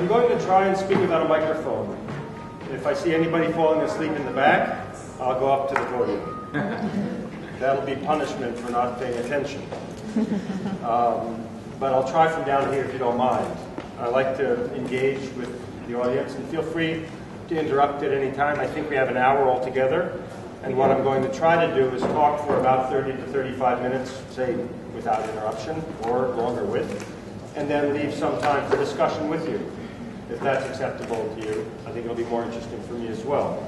I'm going to try and speak without a microphone. If I see anybody falling asleep in the back, I'll go up to the podium. That'll be punishment for not paying attention. But I'll try from down here if you don't mind. I like to engage with the audience, and feel free to interrupt at any time. I think we have an hour altogether, and what I'm going to try to do is talk for about 30 to 35 minutes, say without interruption, or longer with, and then leave some time for discussion with you, if that's acceptable to you. I think it'll be more interesting for me as well.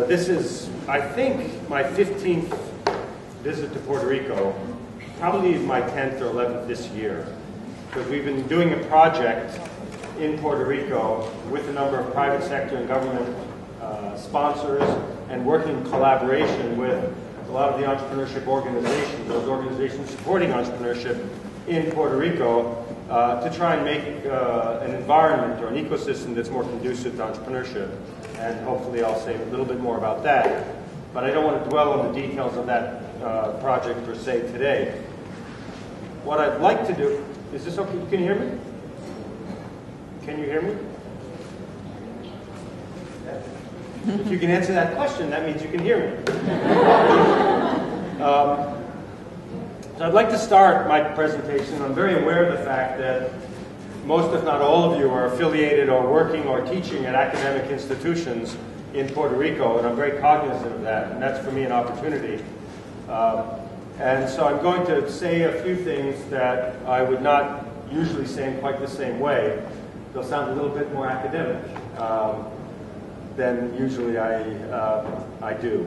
This is, I think, my 15th visit to Puerto Rico, probably my 10th or 11th this year, because we've been doing a project in Puerto Rico with a number of private sector and government sponsors, and working in collaboration with a lot of the entrepreneurship organizations, those organizations supporting entrepreneurship in Puerto Rico, to try and make an environment or an ecosystem that's more conducive to entrepreneurship. And hopefully I'll say a little bit more about that. But I don't want to dwell on the details of that project per se today. What I'd like to do, is this okay? Can you hear me? Can you hear me? If you can answer that question, that means you can hear me. So I'd like to start my presentation. I'm very aware of the fact that most, if not all of you, are affiliated or working or teaching at academic institutions in Puerto Rico, and I'm very cognizant of that, and that's for me an opportunity. And so I'm going to say a few things that I would not usually say in quite the same way. They'll sound a little bit more academic than usually I do.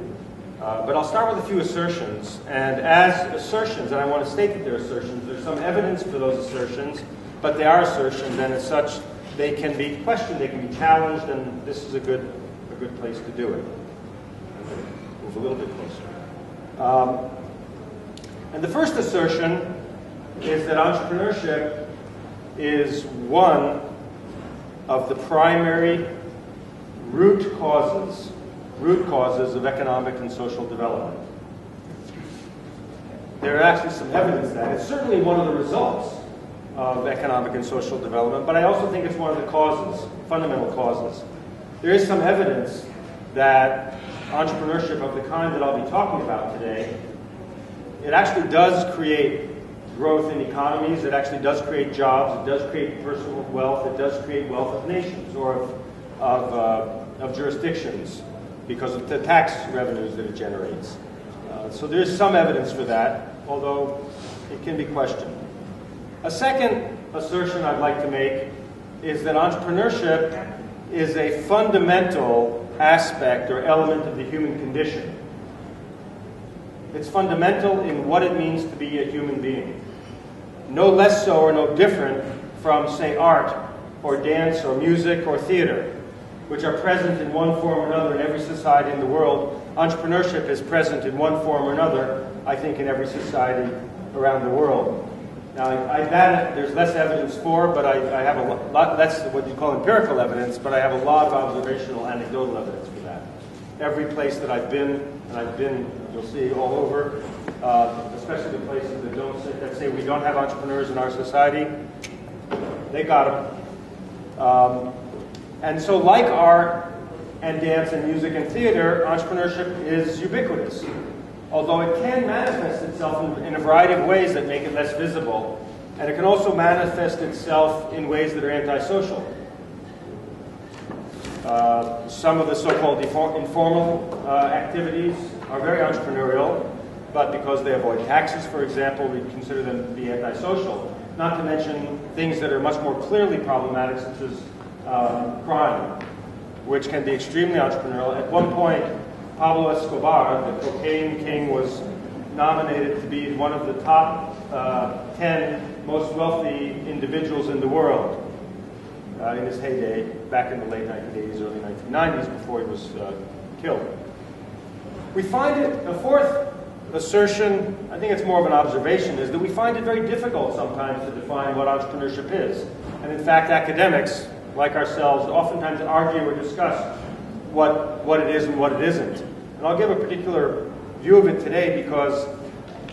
But I'll start with a few assertions, and as assertions, and I want to state that they're assertions, there's some evidence for those assertions, but they are assertions, and as such, they can be questioned, they can be challenged, and this is a good place to do it. Move a little bit closer. And the first assertion is that entrepreneurship is one of the primary root causes of economic and social development. There are actually some evidence that it's certainly one of the results of economic and social development, but I also think it's one of the causes, fundamental causes. There is some evidence that entrepreneurship of the kind that I'll be talking about today, it actually does create growth in economies, it actually does create jobs, it does create personal wealth, it does create wealth of nations or of jurisdictions because of the tax revenues that it generates. So there's some evidence for that, although it can be questioned. A second assertion I'd like to make is that entrepreneurship is a fundamental aspect or element of the human condition. It's fundamental in what it means to be a human being. No less so or no different from, say, art or dance or music or theater, which are present in one form or another in every society in the world. Entrepreneurship is present in one form or another, I think, in every society around the world. Now, that there's less evidence for, but I have a lot, that's what you call empirical evidence, but I have a lot of observational, anecdotal evidence for that. Every place that I've been, and I've been, you'll see all over, especially the places that say we don't have entrepreneurs in our society, they got them. And so like art and dance and music and theater, entrepreneurship is ubiquitous. Although it can manifest itself in a variety of ways that make it less visible. And it can also manifest itself in ways that are antisocial. Some of the so-called informal activities are very entrepreneurial, but because they avoid taxes, for example, we consider them to be antisocial. Not to mention things that are much more clearly problematic, such as crime, which can be extremely entrepreneurial. At one point, Pablo Escobar, the cocaine king, was nominated to be one of the top 10 most wealthy individuals in the world in his heyday, back in the late 1980s, early 1990s, before he was killed. We find it, a fourth assertion, I think it's more of an observation, is that we find it very difficult sometimes to define what entrepreneurship is. And in fact, academics, like ourselves, oftentimes argue or discuss what it is and what it isn't. And I'll give a particular view of it today because,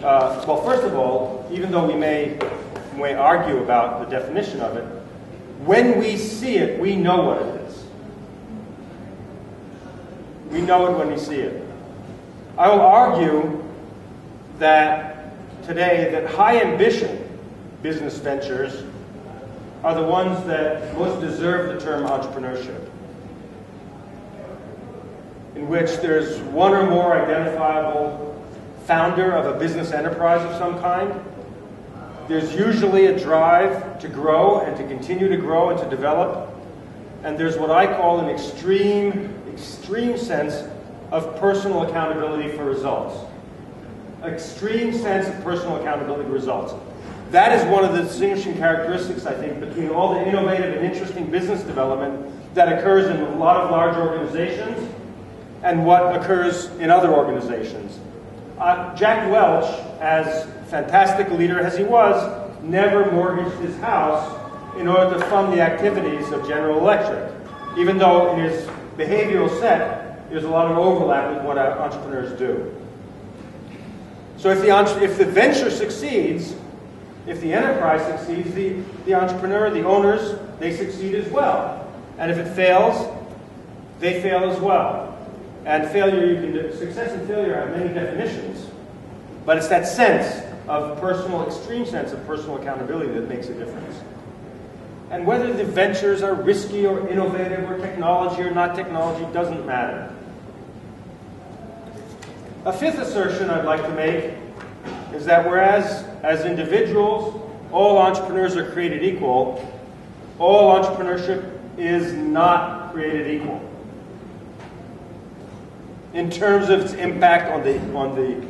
well, first of all, even though we may may argue about the definition of it. When we see it, we know what it is. We know it when we see it. I will argue that today that high ambition business ventures are the ones that most deserve the term entrepreneurship, in which there's one or more identifiable founder of a business enterprise of some kind. There's usually a drive to grow and to continue to grow and to develop. And there's what I call an extreme sense of personal accountability for results. Extreme sense of personal accountability for results. That is one of the distinguishing characteristics, I think, between all the innovative and interesting business development that occurs in a lot of large organizations and what occurs in other organizations. Jack Welch, as fantastic a leader as he was, never mortgaged his house in order to fund the activities of General Electric, even though in his behavioral set there's a lot of overlap with what entrepreneurs do. So if the venture succeeds, if the enterprise succeeds, the entrepreneur, the owners, they succeed as well. And if it fails, they fail as well. And success and failure have many definitions, but it's that sense of extreme sense of personal accountability that makes a difference. And whether the ventures are risky or innovative or technology or not technology doesn't matter. A fifth assertion I'd like to make is that whereas as individuals all entrepreneurs are created equal, all entrepreneurship is not created equal in terms of its impact on the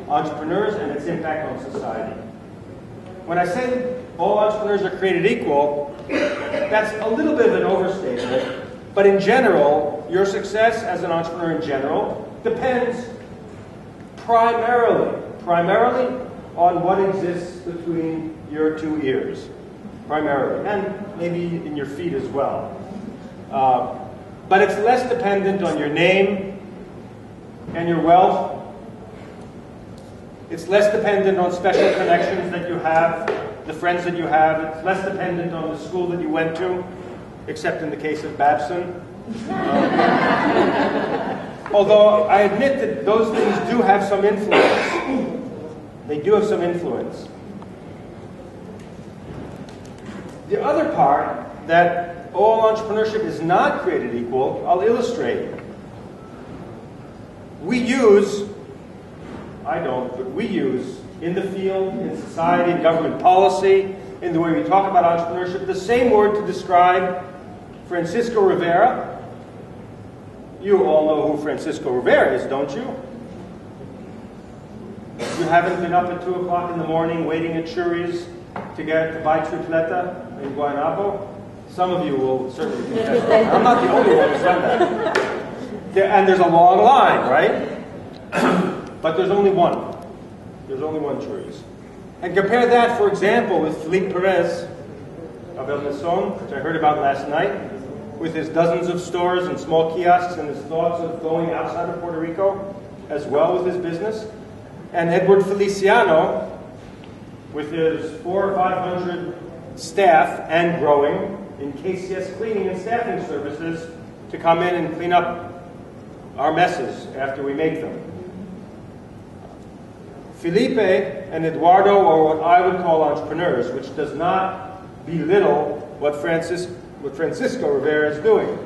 entrepreneurs and its impact on society. When I say all entrepreneurs are created equal, that's a little bit of an overstatement, but in general, your success as an entrepreneur in general depends primarily on what exists between your two ears, primarily, and maybe in your feet as well. But it's less dependent on your name and your wealth. It's less dependent on special connections that you have, the friends that you have. It's less dependent on the school that you went to, except in the case of Babson. Although I admit that those things do have some influence. They do have some influence. The other part, that all entrepreneurship is not created equal, I'll illustrate. We use in the field, in society, in government policy, in the way we talk about entrepreneurship, the same word to describe Francisco Rivera. You all know who Francisco Rivera is, don't you? You haven't been up at 2 o'clock in the morning waiting at Churi's to buy tripleta in Guaynabo? Some of you will certainly contest that. I'm not the only one who's done that. And there's a long line, right? But there's only one. There's only one Churi's. And compare that, for example, with Felipe Perez of El Mesón, which I heard about last night, with his dozens of stores and small kiosks and his thoughts of going outside of Puerto Rico as well with his business. And Edward Feliciano, with his 400 or 500 staff and growing in KCS cleaning and staffing services to come in and clean up our messes after we make them. Felipe and Eduardo are what I would call entrepreneurs, which does not belittle what Francisco Rivera is doing.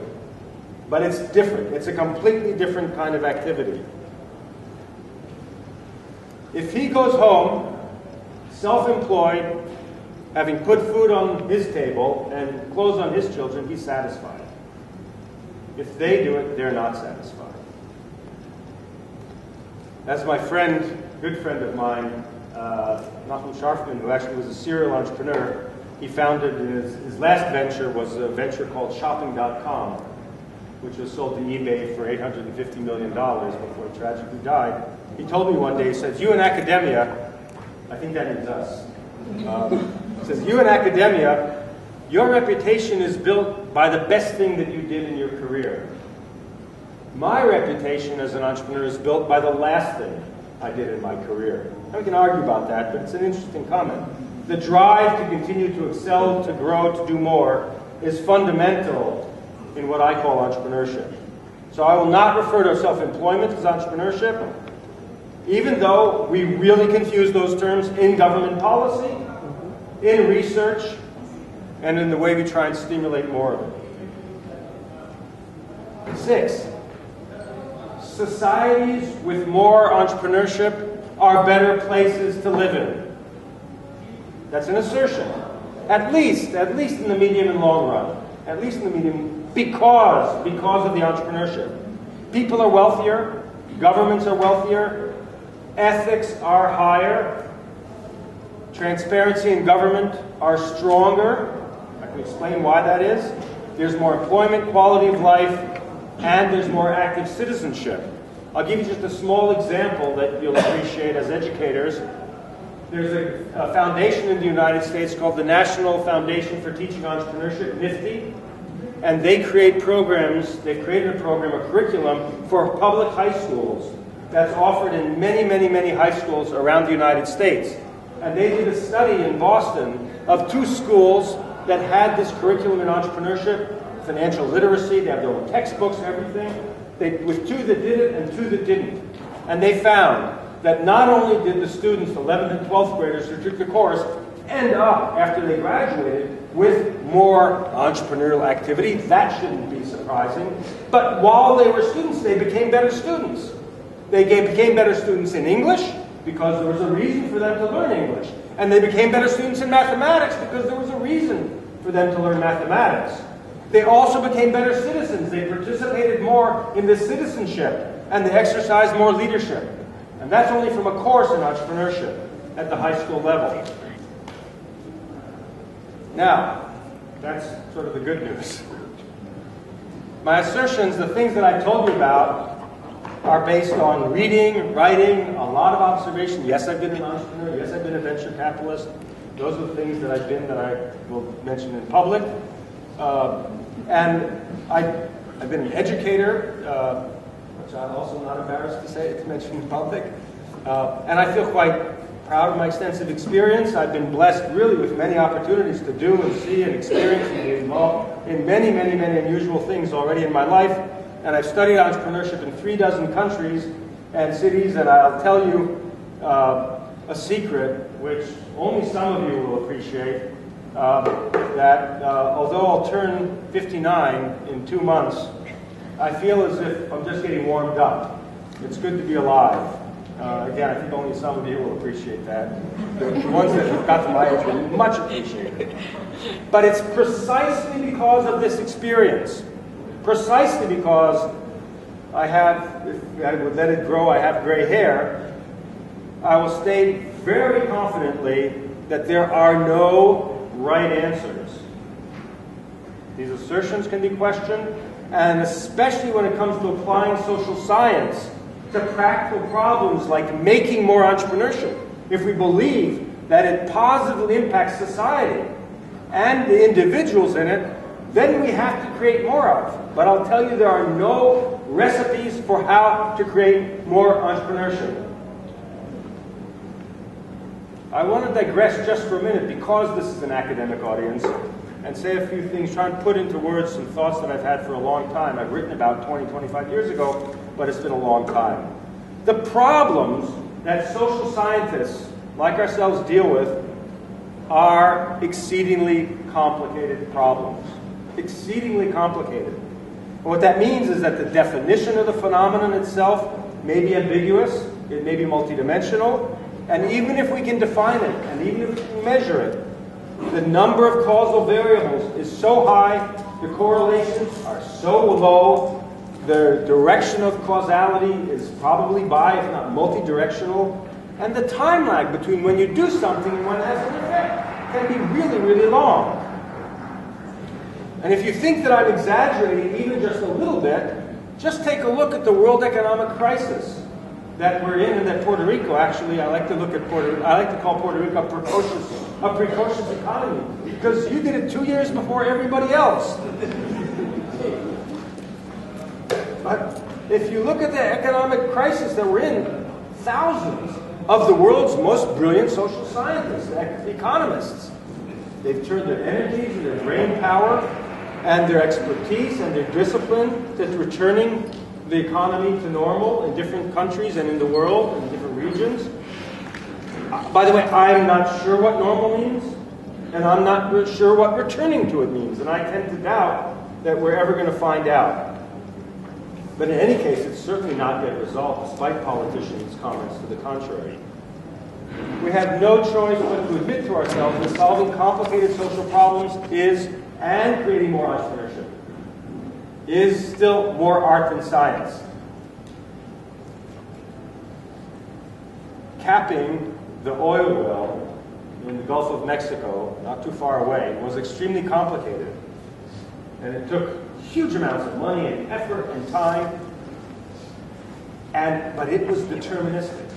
But it's different. It's a completely different kind of activity. If he goes home, self-employed, having put food on his table and clothes on his children, he's satisfied. If they do it, they're not satisfied. As my friend, good friend of mine, Nachum Sharfman, who actually was a serial entrepreneur, he founded, his last venture was a venture called Shopping.com, which was sold to eBay for $850 million before he tragically died. He told me one day, he says, you in academia, I think that means us, he says, you in academia, your reputation is built by the best thing that you did in your career. My reputation as an entrepreneur is built by the last thing I did in my career. And we can argue about that, but it's an interesting comment. the drive to continue to excel, to grow, to do more, is fundamental in what I call entrepreneurship. So I will not refer to self-employment as entrepreneurship, even though we really confuse those terms in government policy, in research, and in the way we try and stimulate more of it. 6, societies with more entrepreneurship are better places to live in. That's an assertion. At least in the medium and long run. At least in the medium, because of the entrepreneurship. People are wealthier, governments are wealthier, ethics are higher, transparency in government are stronger. I can explain why that is. There's more employment, quality of life, and there's more active citizenship. I'll give you just a small example that you'll appreciate as educators. There's a foundation in the United States called the National Foundation for Teaching Entrepreneurship, NIFTY, and they create programs. They've created a program, a curriculum for public high schools that's offered in many, many, many high schools around the United States. And they did a study in Boston of 2 schools that had this curriculum in entrepreneurship, financial literacy. They have their own textbooks and everything. With 2 that did it and 2 that didn't. And they found that not only did the students, 11th and 12th graders who took the course, end up, after they graduated, with more entrepreneurial activity. That shouldn't be surprising. But while they were students, they became better students. They became better students in English, because there was a reason for them to learn English. And they became better students in mathematics, because there was a reason for them to learn mathematics. They also became better citizens. They participated more in the citizenship, and they exercised more leadership. And that's only from a course in entrepreneurship at the high school level. Now, that's sort of the good news. My assertions, the things that I told you about, are based on reading, writing, a lot of observation. Yes, I've been an entrepreneur. Yes, I've been a venture capitalist. Those are the things that I've been that I will mention in public. And I've been an educator, which I'm also not embarrassed to say, to mention in public. And I feel quite proud of my extensive experience. I've been blessed really with many opportunities to do and see and experience and be involved in many, many, many unusual things already in my life. And I've studied entrepreneurship in 36 countries and cities, and I'll tell you a secret, which only some of you will appreciate, that although I'll turn 59 in 2 months, I feel as if I'm just getting warmed up. It's good to be alive. Again, I think only some of you will appreciate that. The ones that have got to my age will much appreciate it. But it's precisely because of this experience, precisely because I have, if I would let it grow, I have gray hair, I will state very confidently that there are no right answers. These assertions can be questioned, and especially when it comes to applying social science to practical problems like making more entrepreneurship. If we believe that it positively impacts society and the individuals in it, then we have to create more of. But I'll tell you, there are no recipes for how to create more entrepreneurship. I want to digress just for a minute, because this is an academic audience, and say a few things, try and put into words some thoughts that I've had for a long time. I've written about 20, 25 years ago, but it's been a long time. The problems that social scientists like ourselves deal with are exceedingly complicated problems. Exceedingly complicated. And what that means is that the definition of the phenomenon itself may be ambiguous, it may be multidimensional, and even if we can define it, and even if we can measure it, the number of causal variables is so high, the correlations are so low, the direction of causality is probably bi, if not multi-directional, and the time lag between when you do something and when it has an effect can be really, really long. And if you think that I'm exaggerating even just a little bit, just take a look at the world economic crisis that we're in, and that Puerto Rico, actually, I like to call Puerto Rico a precocious economy, because you did it 2 years before everybody else. But if you look at the economic crisis that we're in, thousands of the world's most brilliant social scientists, economists. They've turned their energies and their brain power and their expertise and their discipline to returning the economy to normal in different countries and in the world, in different regions. By the way, I'm not sure what normal means, and I'm not sure what returning to it means, and I tend to doubt that we're ever going to find out. But in any case, it's certainly not yet resolved, despite politicians' comments to the contrary. We have no choice but to admit to ourselves that solving complicated social problems and creating more entrepreneurship is still more art than science. Capping the oil well in the Gulf of Mexico, not too far away, was extremely complicated. And it took huge amounts of money and effort and time, but it was deterministic.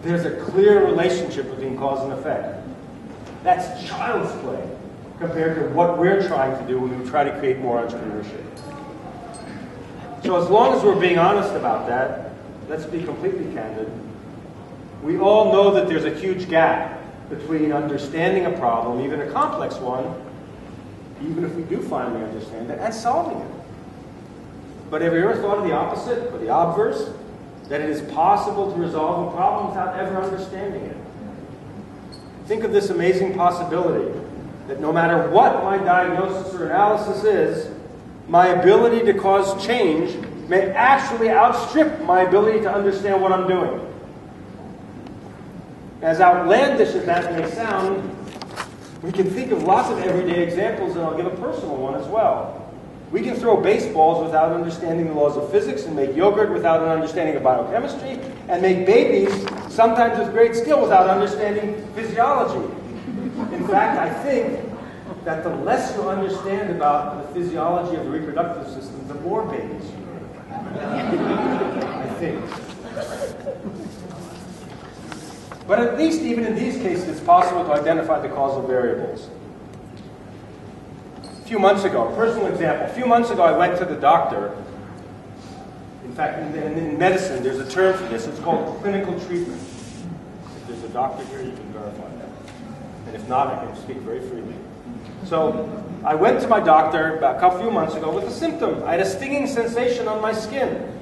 There's a clear relationship between cause and effect. That's child's play compared to what we're trying to do when we try to create more entrepreneurship. So as long as we're being honest about that, let's be completely candid. We all know that there's a huge gap between understanding a problem, even a complex one, even if we do finally understand it, and solving it. But have you ever thought of the opposite, or the obverse? That it is possible to resolve a problem without ever understanding it. Think of this amazing possibility that no matter what my diagnosis or analysis is, my ability to cause change may actually outstrip my ability to understand what I'm doing. As outlandish as that may sound, we can think of lots of everyday examples, and I'll give a personal one as well. We can throw baseballs without understanding the laws of physics, and make yogurt without an understanding of biochemistry, and make babies, sometimes with great skill, without understanding physiology. In fact, I think that the less you understand about the physiology of the reproductive system, the more babies you need. I think. But at least even in these cases, it's possible to identify the causal variables. A few months ago, a personal example. A few months ago, I went to the doctor. In fact, in medicine, there's a term for this. It's called clinical treatment. If there's a doctor here, you can verify that. And if not, I can speak very freely. So I went to my doctor a few months ago with a symptom. I had a stinging sensation on my skin.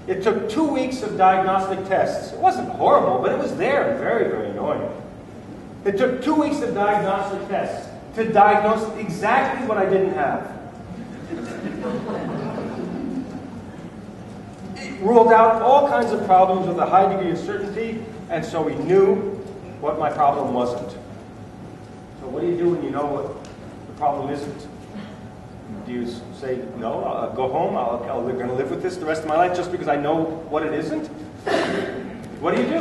It took 2 weeks of diagnostic tests. It wasn't horrible, but it was there and very, very annoying. It took 2 weeks of diagnostic tests to diagnose exactly what I didn't have. It ruled out all kinds of problems with a high degree of certainty, and so we knew what my problem wasn't. So what do you do when you know what the problem isn't? Do you say, no, I'll go home, we're going to live with this the rest of my life just because I know what it isn't? What do you do?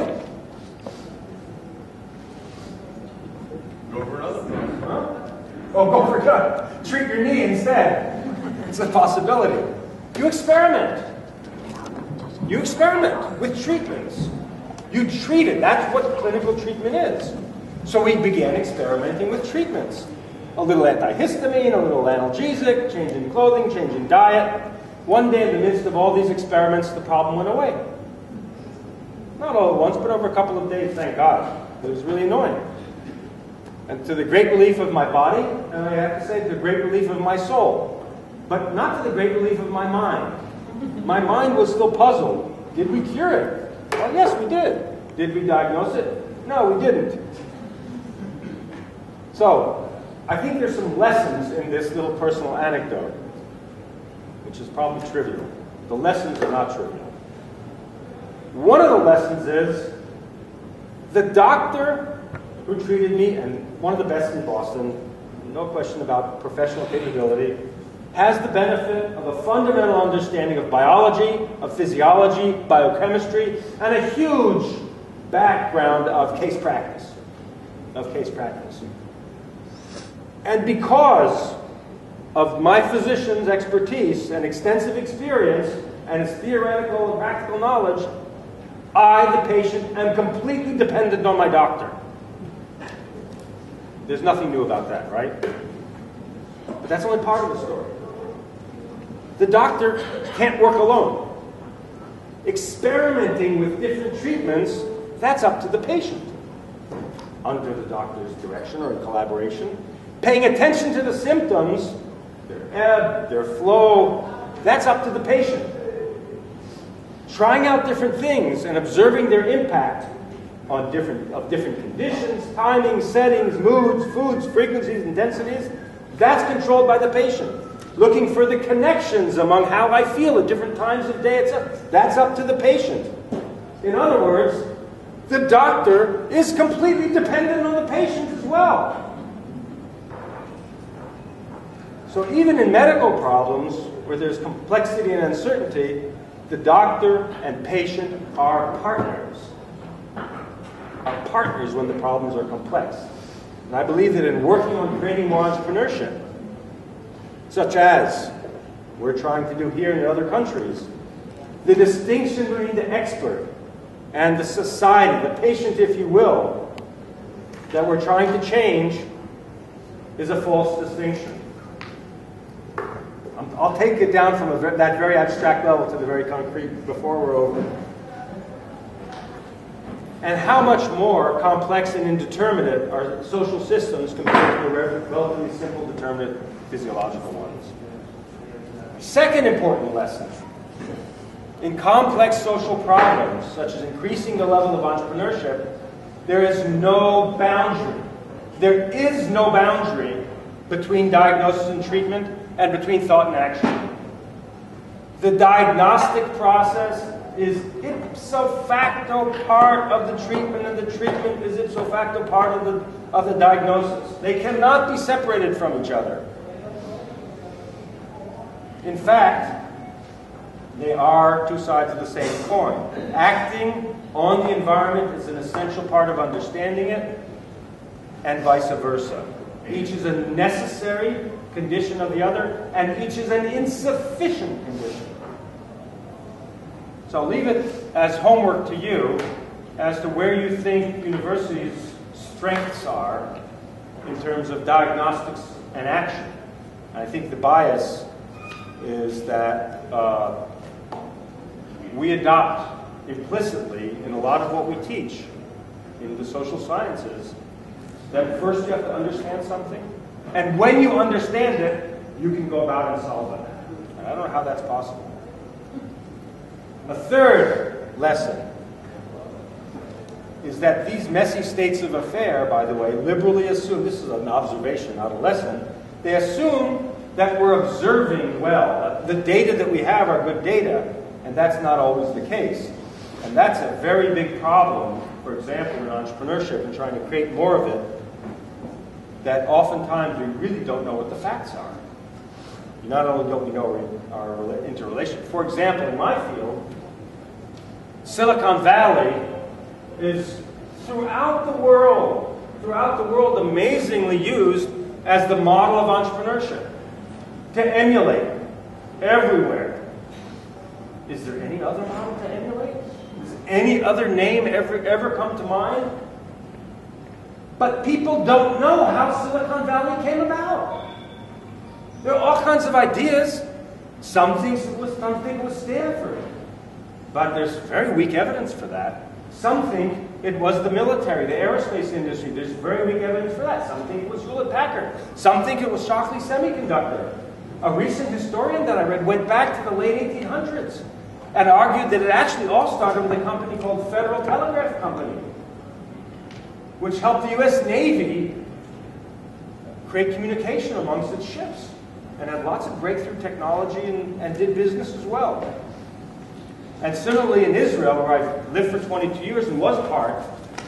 Go for another one. Huh? Oh, go for it. Treat your knee instead. It's a possibility. You experiment. You experiment with treatments. You treat it. That's what clinical treatment is. So we began experimenting with treatments. A little antihistamine, a little analgesic, change in clothing, change in diet. One day in the midst of all these experiments, the problem went away. Not all at once, but over a couple of days, thank God. It was really annoying. And to the great relief of my body, and I have to say to the great relief of my soul, but not to the great relief of my mind. My mind was still puzzled. Did we cure it? Well, yes, we did. Did we diagnose it? No, we didn't. So, I think there's some lessons in this little personal anecdote, which is probably trivial. The lessons are not trivial. One of the lessons is the doctor who treated me, and one of the best in Boston, no question about professional capability, has the benefit of a fundamental understanding of biology, of physiology, biochemistry, and a huge background of case practice. And because of my physician's expertise and extensive experience and his theoretical and practical knowledge, I, the patient, am completely dependent on my doctor. There's nothing new about that, right? But that's only part of the story. The doctor can't work alone. Experimenting with different treatments that's up to the patient, under the doctor's direction or in collaboration. Paying attention to the symptoms, their ebb, their flow, that's up to the patient. Trying out different things and observing their impact on different conditions, timings, settings, moods, foods, frequencies, intensities, that's controlled by the patient. Looking for the connections among how I feel at different times of day, that's up to the patient. In other words, the doctor is completely dependent on the patient as well. So even in medical problems, where there's complexity and uncertainty, the doctor and patient are partners. Are partners when the problems are complex. And I believe that in working on creating more entrepreneurship, such as we're trying to do here in other countries, the distinction between the expert and the society, the patient, if you will, that we're trying to change is a false distinction. I'll take it down from that very abstract level to the very concrete before we're over. And how much more complex and indeterminate are social systems compared to the relatively simple, determinate physiological ones. Second important lesson. In complex social problems, such as increasing the level of entrepreneurship, there is no boundary. There is no boundary between diagnosis and treatment and between thought and action. The diagnostic process is ipso facto part of the treatment, and the treatment is ipso facto part of the diagnosis. They cannot be separated from each other. In fact, they are two sides of the same coin. Acting on the environment is an essential part of understanding it, and vice versa. Each is a necessary condition of the other, and each is an insufficient condition. So I'll leave it as homework to you as to where you think universities' strengths are in terms of diagnostics and action. I think the bias is that we adopt implicitly in a lot of what we teach in the social sciences that first you have to understand something, and when you understand it, you can go about and solve it. And I don't know how that's possible. A third lesson is that these messy states of affair, by the way, liberally assume, this is an observation, not a lesson, they assume that we're observing well. The data that we have are good data, and that's not always the case. And that's a very big problem, for example, in entrepreneurship and trying to create more of it, that oftentimes we really don't know what the facts are. Not only don't we know our interrelation. For example, in my field, Silicon Valley is throughout the world, amazingly used as the model of entrepreneurship, to emulate everywhere. Is there any other model to emulate? Does any other name ever come to mind? But people don't know how Silicon Valley came about. There are all kinds of ideas. Some think it was Stanford. But there's very weak evidence for that. Some think it was the military, the aerospace industry. There's very weak evidence for that. Some think it was Hewlett-Packard. Some think it was Shockley Semiconductor. A recent historian that I read went back to the late 1800s and argued that it actually all started with a company called Federal Telegraph Company, which helped the U.S. Navy create communication amongst its ships and had lots of breakthrough technology and did business as well. And similarly in Israel, where I've lived for 22 years and was part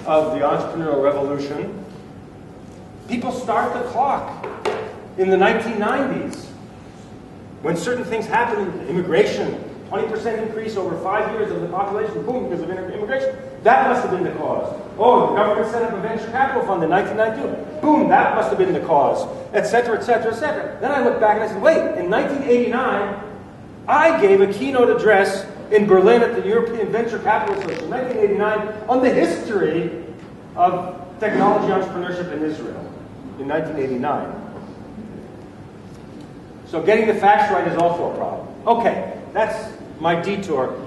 of the entrepreneurial revolution, people start the clock in the 1990s. When certain things happened, immigration, 20% increase over 5 years of the population, boom, because of immigration. That must have been the cause. Oh, the government set up a venture capital fund in 1992. Boom, that must have been the cause, etc., etc., etc. Then I looked back and I said, wait, in 1989, I gave a keynote address in Berlin at the European Venture Capital Association, 1989, on the history of technology entrepreneurship in Israel, in 1989. So getting the facts right is also a problem. Okay, that's my detour.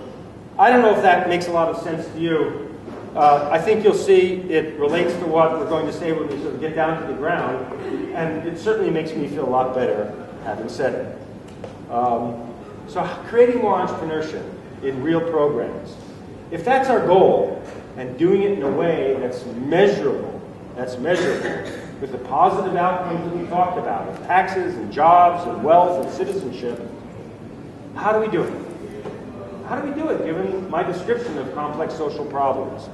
I don't know if that makes a lot of sense to you. I think you'll see it relates to what we're going to say when we sort of get down to the ground, and it certainly makes me feel a lot better having said it. So creating more entrepreneurship in real programs. If that's our goal, and doing it in a way that's measurable, with the positive outcomes that we talked about, of taxes and jobs and wealth and citizenship, how do we do it? How do we do it, given my description of complex social problems?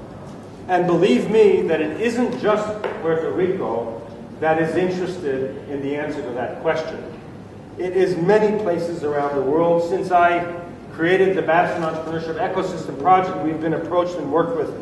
And believe me that it isn't just Puerto Rico that is interested in the answer to that question. It is many places around the world. Since I created the Babson Entrepreneurship Ecosystem Project, we've been approached and worked with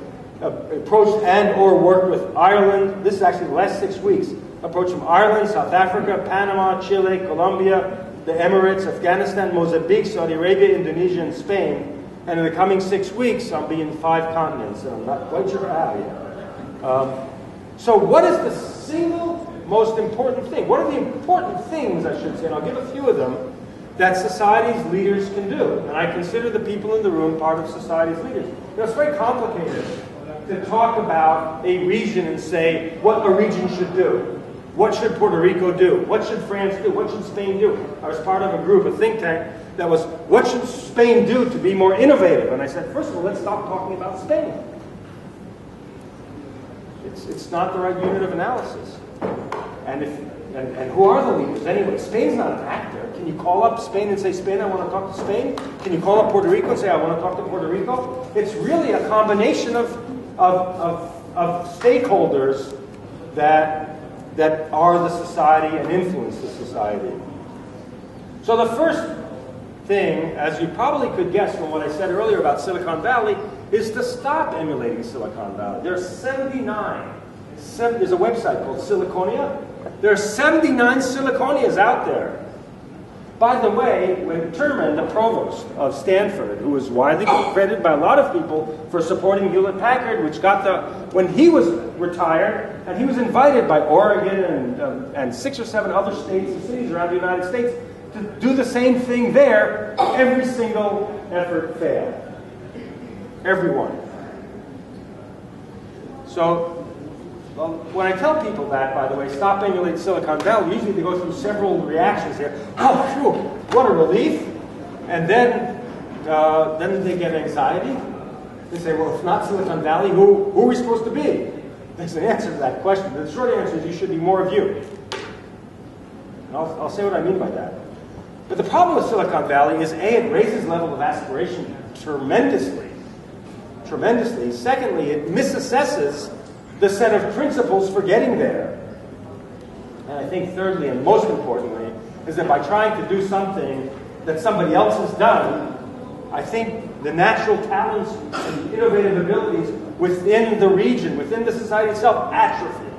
Ireland. This is actually the last 6 weeks. Approached from Ireland, South Africa, Panama, Chile, Colombia, the Emirates, Afghanistan, Mozambique, Saudi Arabia, Indonesia, and Spain. And in the coming 6 weeks, I'll be in 5 continents, and I'm not quite sure how yet. So what is the single most important thing? What are the important things, I should say, and I'll give a few of them, that society's leaders can do? And I consider the people in the room part of society's leaders. You know, it's very complicated to talk about a region and say what a region should do. What should Puerto Rico do? What should France do? What should Spain do? I was part of a group, a think tank, that was, what should Spain do to be more innovative? And I said, first of all, let's stop talking about Spain. It's not the right unit of analysis. And who are the leaders anyway? Spain's not an actor. Can you call up Spain and say, Spain, I want to talk to Spain? Can you call up Puerto Rico and say, I want to talk to Puerto Rico? It's really a combination of stakeholders that are the society and influence the society. So the first thing, as you probably could guess from what I said earlier about Silicon Valley, is to stop emulating Silicon Valley. There are 79. There's a website called Siliconia. There are 79 Siliconias out there. By the way, when Terman, the provost of Stanford, who was widely credited by a lot of people for supporting Hewlett-Packard, which got when he was retired, and he was invited by Oregon and 6 or 7 other states and cities around the United States to do the same thing there, every single effort failed. Everyone. So, when I tell people that, by the way, stop emulating Silicon Valley, usually they go through several reactions here. Oh, phew, what a relief. And then they get anxiety. They say, well, if not Silicon Valley, who are we supposed to be? There's an answer to that question. The short answer is you should be more of you. And I'll say what I mean by that. But the problem with Silicon Valley is, A, it raises level of aspiration tremendously. Tremendously. Secondly, it misassesses the set of principles for getting there. And I think thirdly, and most importantly, is that by trying to do something that somebody else has done, I think the natural talents and innovative abilities within the region, within the society itself, atrophy.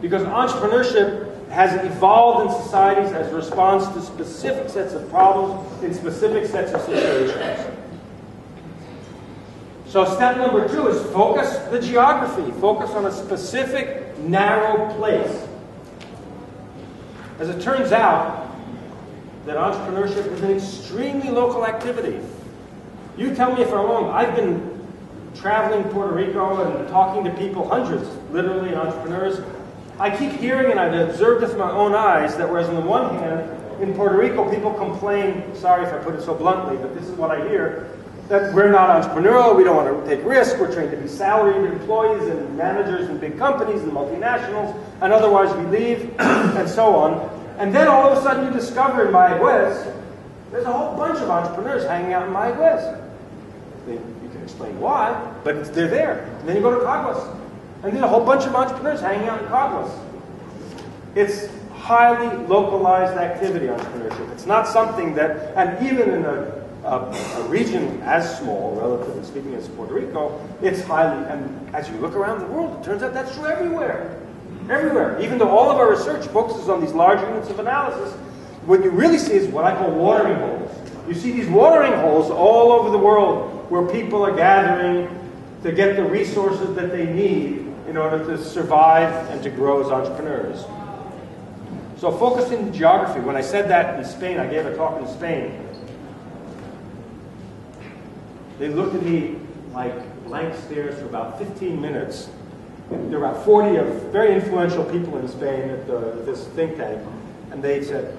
Because entrepreneurship has evolved in societies as a response to specific sets of problems in specific sets of situations. So step number 2 is focus the geography. Focus on a specific, narrow place. As it turns out, that entrepreneurship is an extremely local activity. You tell me if I'm wrong. I've been traveling Puerto Rico and talking to people, hundreds, literally, entrepreneurs. I keep hearing, and I've observed this with my own eyes, that whereas on the one hand, in Puerto Rico, people complain, sorry if I put it so bluntly, but this is what I hear, that we're not entrepreneurial, we don't want to take risks, we're trained to be salaried employees and managers in big companies and multinationals, and otherwise we leave, and so on. And then all of a sudden you discover in Mayagüez, there's a whole bunch of entrepreneurs hanging out in Mayagüez. You can explain why, but they're there. And then you go to Caguas, and there's a whole bunch of entrepreneurs hanging out in Caguas. It's highly localized activity, entrepreneurship. It's not something that, and even in a region as small, relatively speaking, as Puerto Rico, it's highly, and as you look around the world, it turns out that's true everywhere. Everywhere. Even though all of our research focuses on these large units of analysis, what you really see is what I call watering holes. You see these watering holes all over the world where people are gathering to get the resources that they need in order to survive and to grow as entrepreneurs. So focusing on geography. When I said that in Spain, I gave a talk in Spain. They looked at me like, blank stares for about 15 minutes. There were about 40 of very influential people in Spain at this think tank, and they said,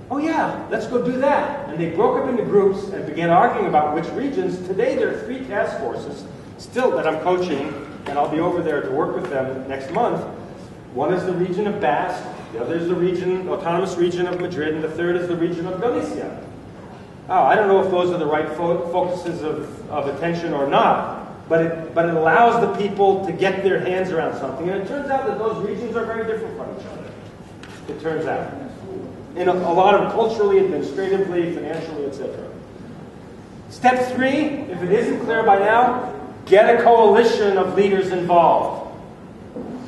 oh yeah, let's go do that. And they broke up into groups and began arguing about which regions. Today there are 3 task forces still that I'm coaching, and I'll be over there to work with them next month. One is the region of Basque, the other is the autonomous region of Madrid, and the third is the region of Galicia. Oh, I don't know if those are the right focuses of attention or not, but it allows the people to get their hands around something. And it turns out that those regions are very different from each other. It turns out. In a lot of culturally, administratively, financially, etc. Step 3, if it isn't clear by now, get a coalition of leaders involved.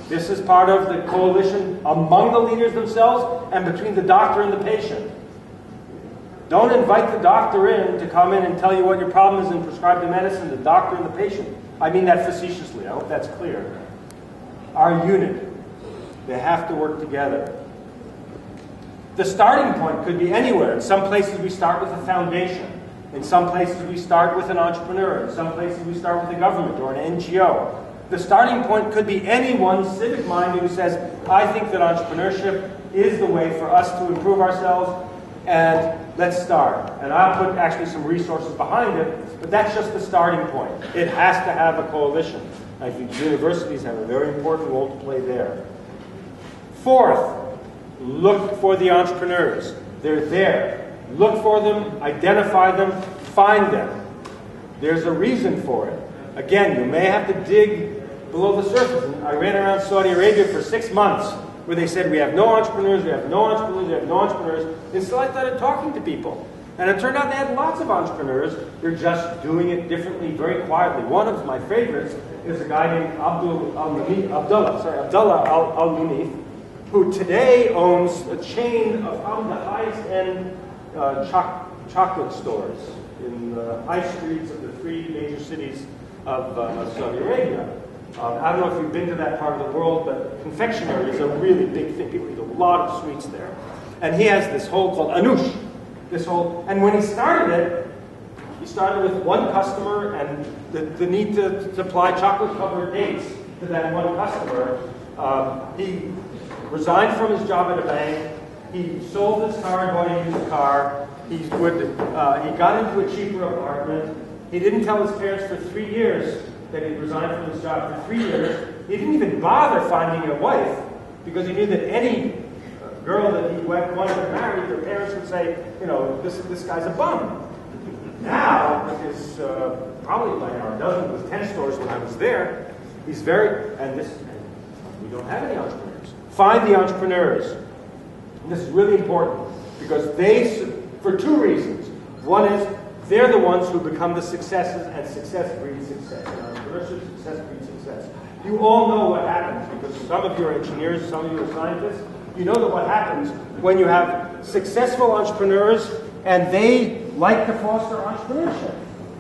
This is part of the coalition among the leaders themselves and between the doctor and the patient. Don't invite the doctor in to come in and tell you what your problem is and prescribe the medicine, the doctor and the patient. I mean that facetiously. I hope that's clear. Our unit. They have to work together. The starting point could be anywhere. In some places we start with a foundation. In some places we start with an entrepreneur. In some places we start with the government or an NGO. The starting point could be anyone civic-minded who says, I think that entrepreneurship is the way for us to improve ourselves, and let's start. And I'll put actually some resources behind it, but that's just the starting point. It has to have a coalition. I think universities have a very important role to play there. 4th, look for the entrepreneurs. They're there. Look for them, identify them, find them. There's a reason for it. Again, you may have to dig below the surface. And I ran around Saudi Arabia for 6 months where they said, we have no entrepreneurs, we have no entrepreneurs, we have no entrepreneurs. And so I started talking to people. And it turned out they had lots of entrepreneurs. They're just doing it differently, very quietly. One of my favorites is a guy named Abdullah Al-Munif, who today owns a chain of the highest-end chocolate stores in the high streets of the 3 major cities of Saudi Arabia. I don't know if you've been to that part of the world, but confectionery is a really big thing. People eat a lot of sweets there. And he has this hole called Anush. And when he started it, he started with one customer and the need to supply chocolate-covered dates to that one customer. He resigned from his job at a bank. He sold his car and bought a used car. He got into a cheaper apartment. He didn't tell his parents for 3 years that he resigned from his job for 3 years. He didn't even bother finding a wife because he knew that any girl that he wanted to marry, their parents would say, you know, this guy's a bum. Now, with his probably by now a dozen with 10 stores when I was there, he's and we don't have any entrepreneurs. Find the entrepreneurs. And this is really important because for 2 reasons. One is they're the ones who become the successes, and success breeds success. And entrepreneurship, success breeds success. You all know what happens because some of you are engineers, some of you are scientists. You know that what happens when you have successful entrepreneurs and they like to foster entrepreneurship.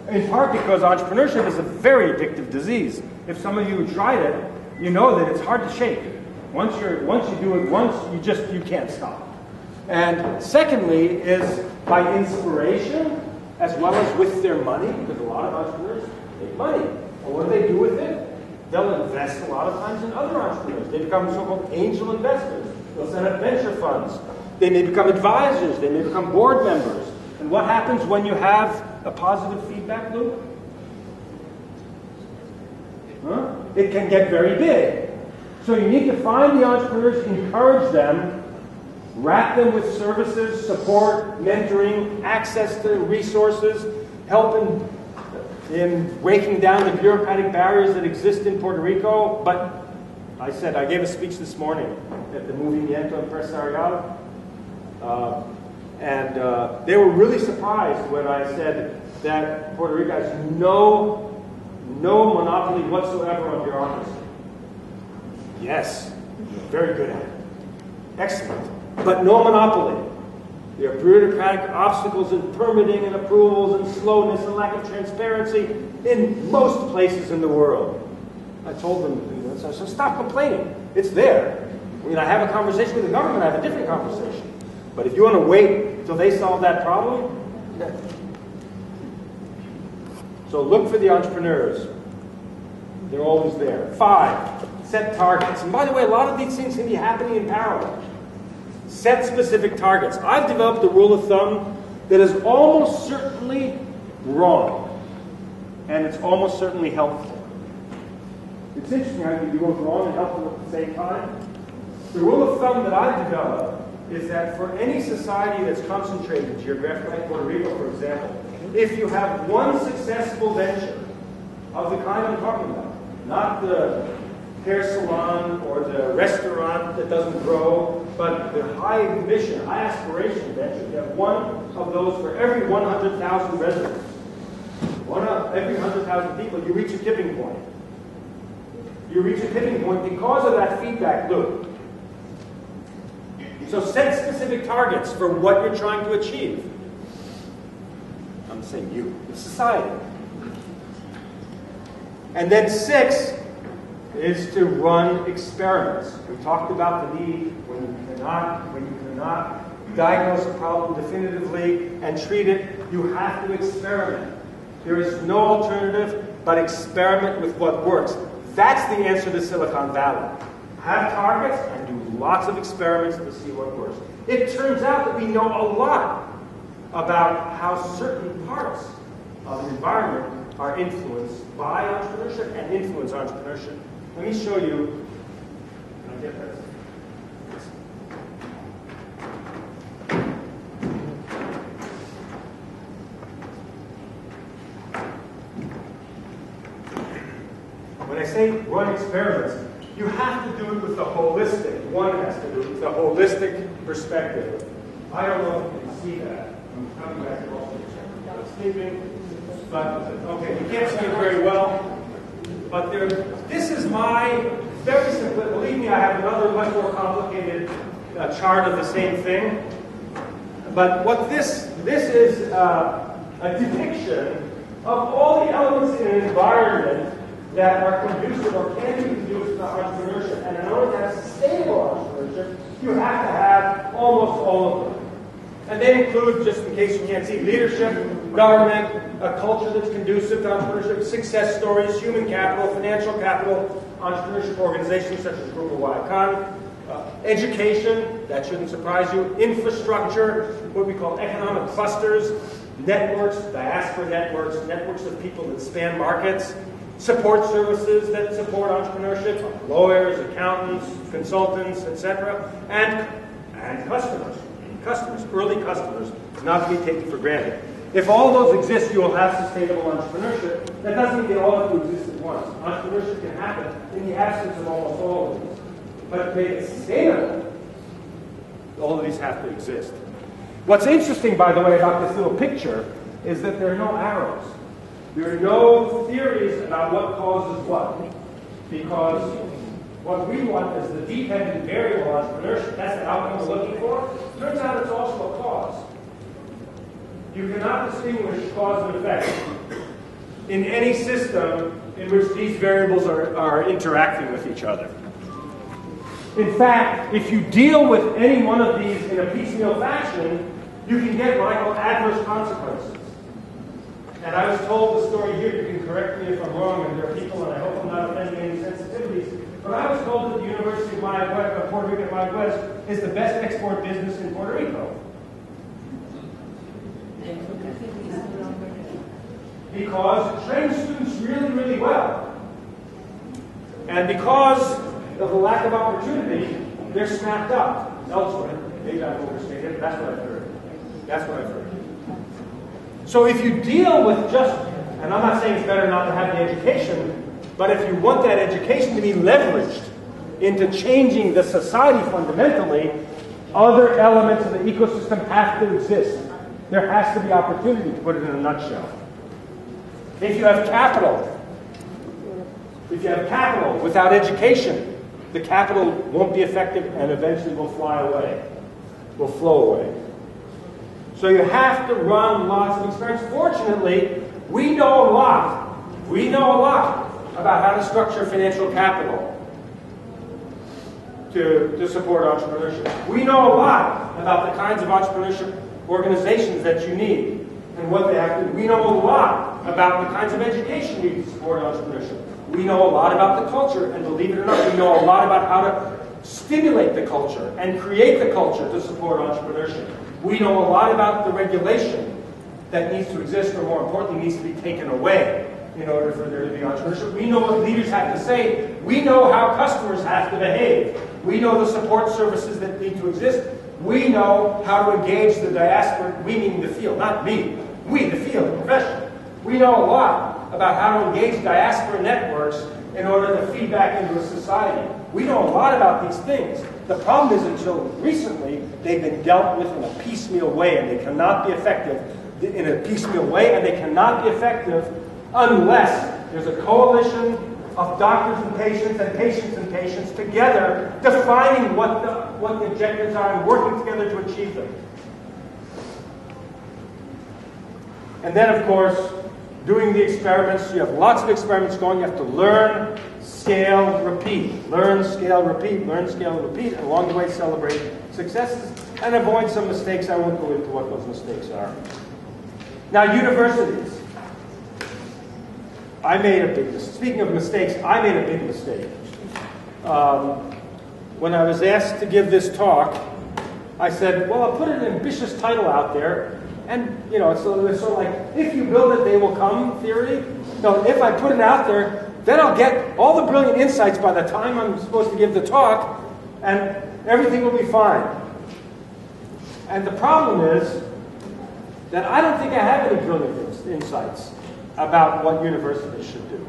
In part because entrepreneurship is a very addictive disease. If some of you have tried it, you know that it's hard to shake. Once you do it once, you can't stop. And secondly is by inspiration as well as with their money, because a lot of entrepreneurs make money. And what do they do with it? They'll invest a lot of times in other entrepreneurs. They become so-called angel investors. They'll set up venture funds. They may become advisors. They may become board members. And what happens when you have a positive feedback loop? It can get very big. So you need to find the entrepreneurs, encourage them, wrap them with services, support, mentoring, access to resources, help in breaking down the bureaucratic barriers that exist in Puerto Rico. But I gave a speech this morning at the Movimiento Empresarial, and they were really surprised when I said that Puerto Rico has no monopoly whatsoever on bureaucracy. Yes, very good at it. Excellent. But no monopoly. There are bureaucratic obstacles in permitting and approvals and slowness and lack of transparency in most places in the world. I told them, so stop complaining. It's there. I mean, I have a conversation with the government, I have a different conversation. But if you want to wait till they solve that problem, so look for the entrepreneurs. They're always there. 5, set targets. And by the way, a lot of these things can be happening in parallel. Set specific targets. I've developed a rule of thumb that is almost certainly wrong, and it's almost certainly helpful. It's interesting how you can be both wrong and helpful at the same time. The rule of thumb that I've developed is that for any society that's concentrated geographically, like Puerto Rico, for example, if you have one successful venture of the kind I'm talking about, not the hair salon or the restaurant that doesn't grow, but the high ambition, high aspiration venture, you have one of those for every 100,000 residents. One of every 100,000 people, you reach a tipping point. You reach a tipping point because of that feedback loop. So set specific targets for what you're trying to achieve. I'm saying you, the society. And then 6 is to run experiments. We talked about the need when you cannot diagnose a problem definitively and treat it, you have to experiment. There is no alternative but experiment with what works. That's the answer to Silicon Valley. Have targets and do lots of experiments to see what works. It turns out that we know a lot about how certain parts of the environment are influenced by entrepreneurship and influence entrepreneurship. Let me show you. Can I get this? When I say run experiments, you have to do it with the holistic. One has to do it with the holistic perspective. I don't know if you can see that. I'm coming back to also sleeping. But, okay, you can't see it very well. But this is my very simple, believe me, I have another much more complicated chart of the same thing. But what this is a depiction of all the elements in an environment that are conducive or can be conducive to entrepreneurship. And in order to have sustainable entrepreneurship, you have to have almost all of them. And they include, just in case you can't see, leadership, government, a culture that's conducive to entrepreneurship, success stories, human capital, financial capital, entrepreneurship organizations such as Google Y Con, education, that shouldn't surprise you, infrastructure, what we call economic clusters, networks, diaspora networks, networks of people that span markets, support services that support entrepreneurship, lawyers, accountants, consultants, etc., and customers, early customers, not to be taken for granted. If all those exist, you will have sustainable entrepreneurship. That doesn't mean they all have to exist at once. Entrepreneurship can happen in the absence of almost all of these. But to make it sustainable, all of these have to exist. What's interesting, by the way, about this little picture is that there are no arrows. There are no theories about what causes what. Because what we want is the dependent variable entrepreneurship. That's the outcome we're looking for. Turns out it's also a cause. You cannot distinguish cause and effect in any system in which these variables are interacting with each other. In fact, if you deal with any one of these in a piecemeal fashion, you can get what I call adverse consequences. And I was told the story here, you can correct me if I'm wrong, and there are people, and I hope I'm not offending any sensitivities, but I was told that the University of Puerto Rico at West is the best export business in Puerto Rico. Because it trains students really, really well. And because of the lack of opportunity, they're snapped up elsewhere. Maybe I've overstated, that's what I've heard. That's what I've heard. So if you deal with just, and I'm not saying it's better not to have the education, but if you want that education to be leveraged into changing the society fundamentally, other elements of the ecosystem have to exist. There has to be opportunity, to put it in a nutshell. If you have capital without education, the capital won't be effective and eventually will fly away, will flow away. So you have to run lots of experiments. Fortunately, we know a lot. We know a lot about how to structure financial capital to support entrepreneurship. We know a lot about the kinds of entrepreneurship organizations that you need and what they have to do. We know a lot about the kinds of education you need to support entrepreneurship. We know a lot about the culture, and believe it or not, we know a lot about how to stimulate the culture and create the culture to support entrepreneurship. We know a lot about the regulation that needs to exist, or more importantly, needs to be taken away in order for there to be entrepreneurship. We know what leaders have to say. We know how customers have to behave. We know the support services that need to exist. We know how to engage the diaspora, we meaning the field, not me. We, the field, the profession. We know a lot about how to engage diaspora networks in order to feed back into a society. We know a lot about these things. The problem is, until recently, they've been dealt with in a piecemeal way, and they cannot be effective in a piecemeal way, and they cannot be effective unless there's a coalition of doctors and patients together defining what the objectives are and working together to achieve them. And then, of course, doing the experiments. You have lots of experiments going. You have to learn, scale, repeat. Learn, scale, repeat. Learn, scale, repeat. And along the way, celebrate successes and avoid some mistakes. I won't go into what those mistakes are. Now, universities. I made a big mistake. Speaking of mistakes, I made a big mistake. When I was asked to give this talk, I said, well, I'll put an ambitious title out there. And, you know, it's sort of like, if you build it, they will come theory. No, if I put it out there, then I'll get all the brilliant insights by the time I'm supposed to give the talk, and everything will be fine. And the problem is that I don't think I have any brilliant insights about what universities should do.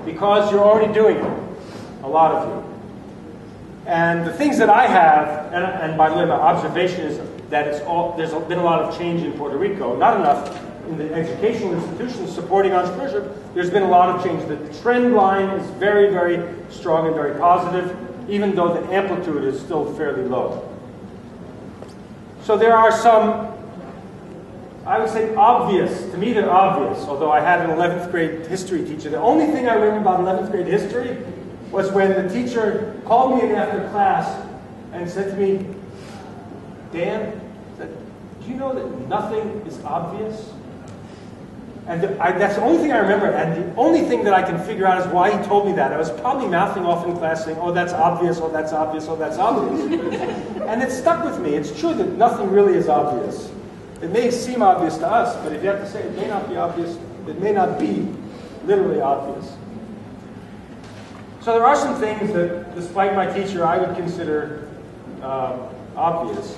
Because you're already doing it, a lot of you. And the things that I have, and by the way, my observation is that there's been a lot of change in Puerto Rico, not enough in the educational institutions supporting entrepreneurship. There's been a lot of change. The trend line is very, very strong and very positive, even though the amplitude is still fairly low. So there are some, I would say obvious, to me they're obvious, although I had an 11th grade history teacher. The only thing I remember about 11th grade history was when the teacher called me in after class and said to me, Dan, do you know that nothing is obvious? And that's the only thing I remember, and the only thing that I can figure out is why he told me that. I was probably mouthing off in class saying, oh, that's obvious, oh, that's obvious, oh, that's obvious. And it stuck with me. It's true that nothing really is obvious. It may seem obvious to us, but if you have to say it may not be obvious, it may not be literally obvious. So there are some things that, despite my teacher, I would consider obvious.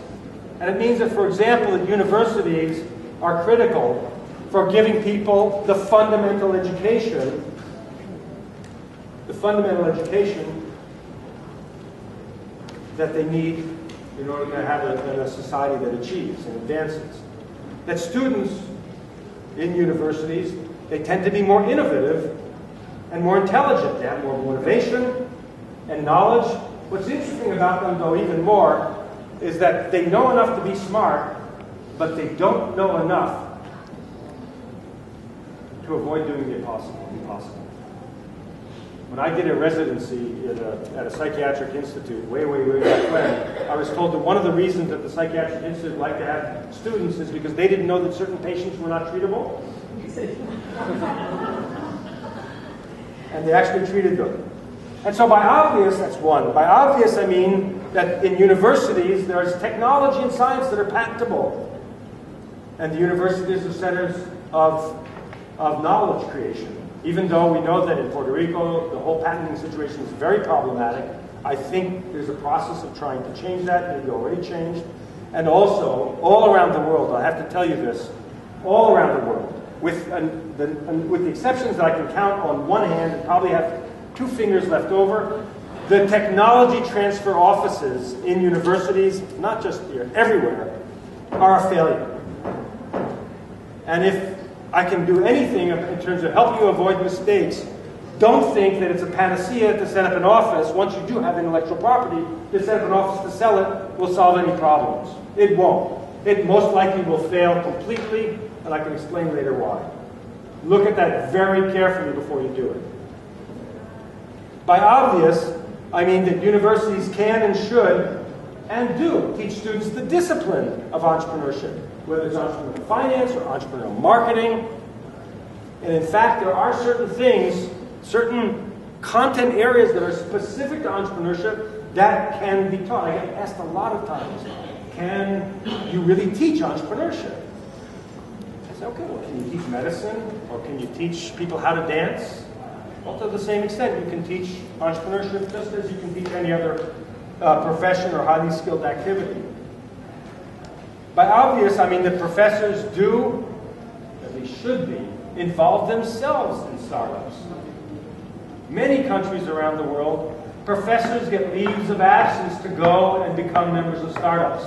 And it means that, for example, that universities are critical for giving people the fundamental education that they need in order to have a society that achieves and advances. That students in universities, they tend to be more innovative and more intelligent. They have more motivation and knowledge. What's interesting about them, though, even more, is that they know enough to be smart, but they don't know enough to avoid doing the impossible. When I did a residency at a psychiatric institute way back when, I was told that one of the reasons that the psychiatric institute liked to have students is because they didn't know that certain patients were not treatable. And they actually treated them. And so by obvious, that's one. By obvious, I mean that in universities, there's technology and science that are patentable. And the universities are centers of knowledge creation. Even though we know that in Puerto Rico, the whole patenting situation is very problematic, I think there's a process of trying to change that, maybe already changed. And also, all around the world, I have to tell you this, all around the world, with the exceptions that I can count on one hand and probably have 2 fingers left over, the technology transfer offices in universities, not just here, everywhere, are a failure. And if I can do anything in terms of helping you avoid mistakes, don't think that it's a panacea to set up an office, once you do have intellectual property, to set up an office to sell it will solve any problems. It won't. It most likely will fail completely, and I can explain later why. Look at that very carefully before you do it. By obvious, I mean that universities can and should and do teach students the discipline of entrepreneurship, whether it's entrepreneurial finance or entrepreneurial marketing. And in fact, there are certain things certain content areas that are specific to entrepreneurship that can be taught. I get asked a lot of times, can you really teach entrepreneurship? I say, okay, well, can you teach medicine? Or can you teach people how to dance? Well, to the same extent, you can teach entrepreneurship just as you can teach any other profession or highly skilled activity. By obvious, I mean that professors do, as they should be, involve themselves in startups. Many countries around the world, professors get leaves of absence to go and become members of startups,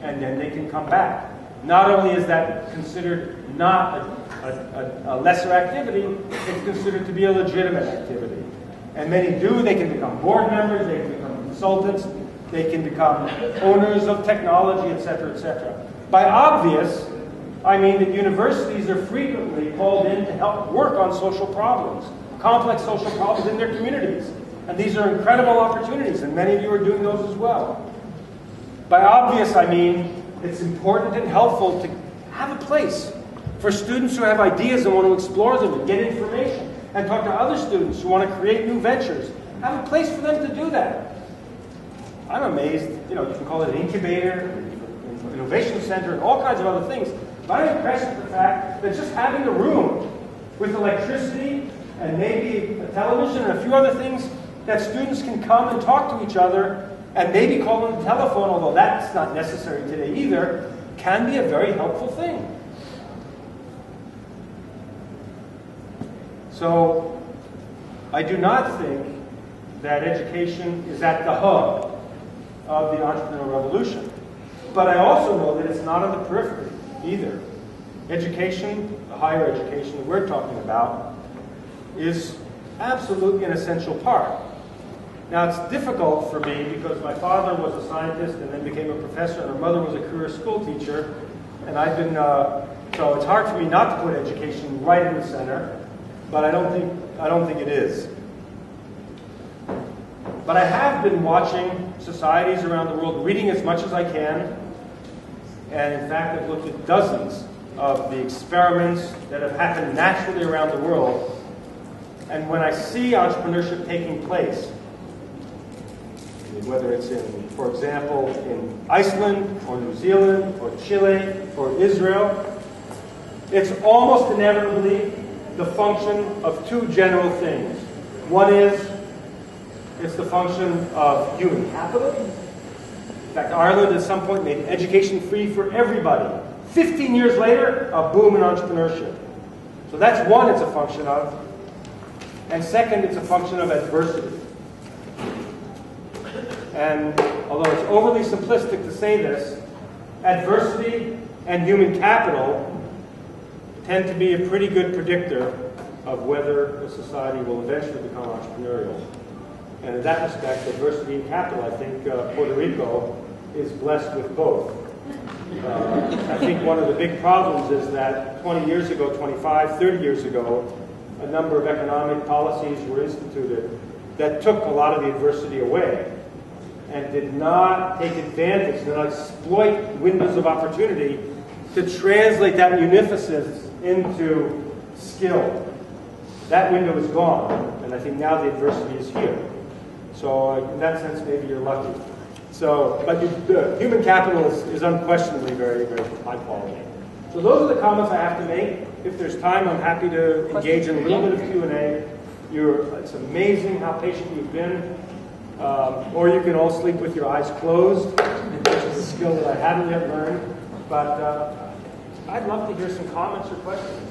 and then they can come back. Not only is that considered not a lesser activity, it's considered to be a legitimate activity. And many do. They can become board members, they can become consultants, they can become owners of technology, etc., etc. By obvious, I mean that universities are frequently called in to help work on social problems, complex social problems in their communities. And these are incredible opportunities, and many of you are doing those as well. By obvious, I mean it's important and helpful to have a place for students who have ideas and want to explore them and get information, and talk to other students who want to create new ventures. Have a place for them to do that. I'm amazed, you can call it an incubator, an innovation center, and all kinds of other things. But I'm impressed with the fact that just having a room with electricity and maybe a television and a few other things that students can come and talk to each other and maybe call on the telephone, although that's not necessary today either, can be a very helpful thing. So I do not think that education is at the hub of the entrepreneurial revolution. But I also know that it's not on the periphery either. Education, the higher education that we're talking about, is absolutely an essential part. Now, it's difficult for me because my father was a scientist and then became a professor, and my mother was a career school teacher, and I've been, so it's hard for me not to put education right in the center, but I don't think it is. But I have been watching societies around the world, reading as much as I can, and in fact I've looked at dozens of the experiments that have happened naturally around the world. And when I see entrepreneurship taking place, whether it's in, for example, in Iceland, or New Zealand, or Chile, or Israel, it's almost inevitably the function of two general things. One is, it's the function of human capital. In fact, Ireland at some point made education free for everybody. 15 years later, a boom in entrepreneurship. So that's one it's a function of. And second, it's a function of adversity. And although it's overly simplistic to say this, adversity and human capital tend to be a pretty good predictor of whether a society will eventually become entrepreneurial. And in that respect, adversity and capital, I think Puerto Rico is blessed with both. I think one of the big problems is that 20 years ago, 25, 30 years ago, a number of economic policies were instituted that took a lot of the adversity away and did not take advantage, did not exploit windows of opportunity to translate that munificence into skill. That window is gone, and I think now the adversity is here. So in that sense, maybe you're lucky. So, but human capital is unquestionably very, very high quality. So those are the comments I have to make. If there's time, I'm happy to engage in a little bit of Q&A. It's amazing how patient you've been. Or you can all sleep with your eyes closed, which is a skill that I haven't yet learned. But I'd love to hear some comments or questions.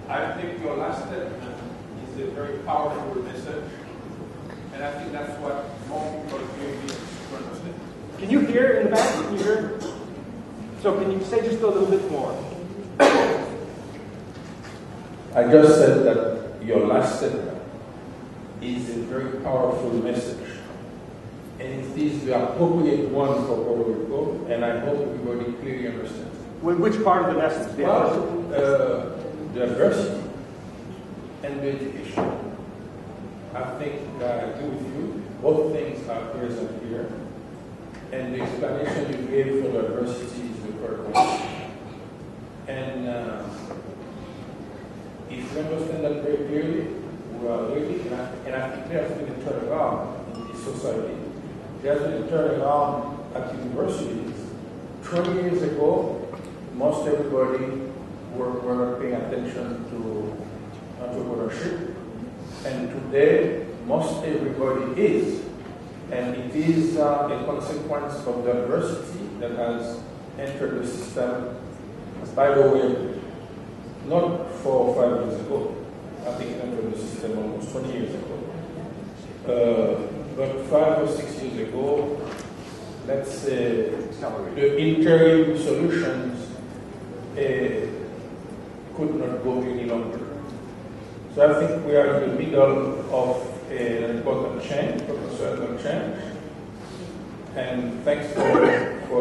I think your last statement is a very powerful message. And I think that's what more people really need to understand. Can you hear in the back? Can you hear? So can you say just a little bit more? I just said that your last statement is a very powerful message. And it is the appropriate one for Puerto Rico, and I hope everybody clearly understands. Which part of the message? Well, the adversity and the education. I think I agree with you. Both things are present here. And the explanation you gave for the adversity is the correct one. And if you understand that very clearly, we are living, and I think there has been a turnaround in this society. There has been a turnaround at universities. 20 years ago, most everybody were not paying attention to entrepreneurship, and today, most everybody is. And it is a consequence of the diversity that has entered the system, by the way, not 4 or 5 years ago. I think it entered the system almost 20 years ago. But 5 or 6 years ago, let's say the interim solutions could not go any longer. So I think we are in the middle of an important change, professional change. And thanks for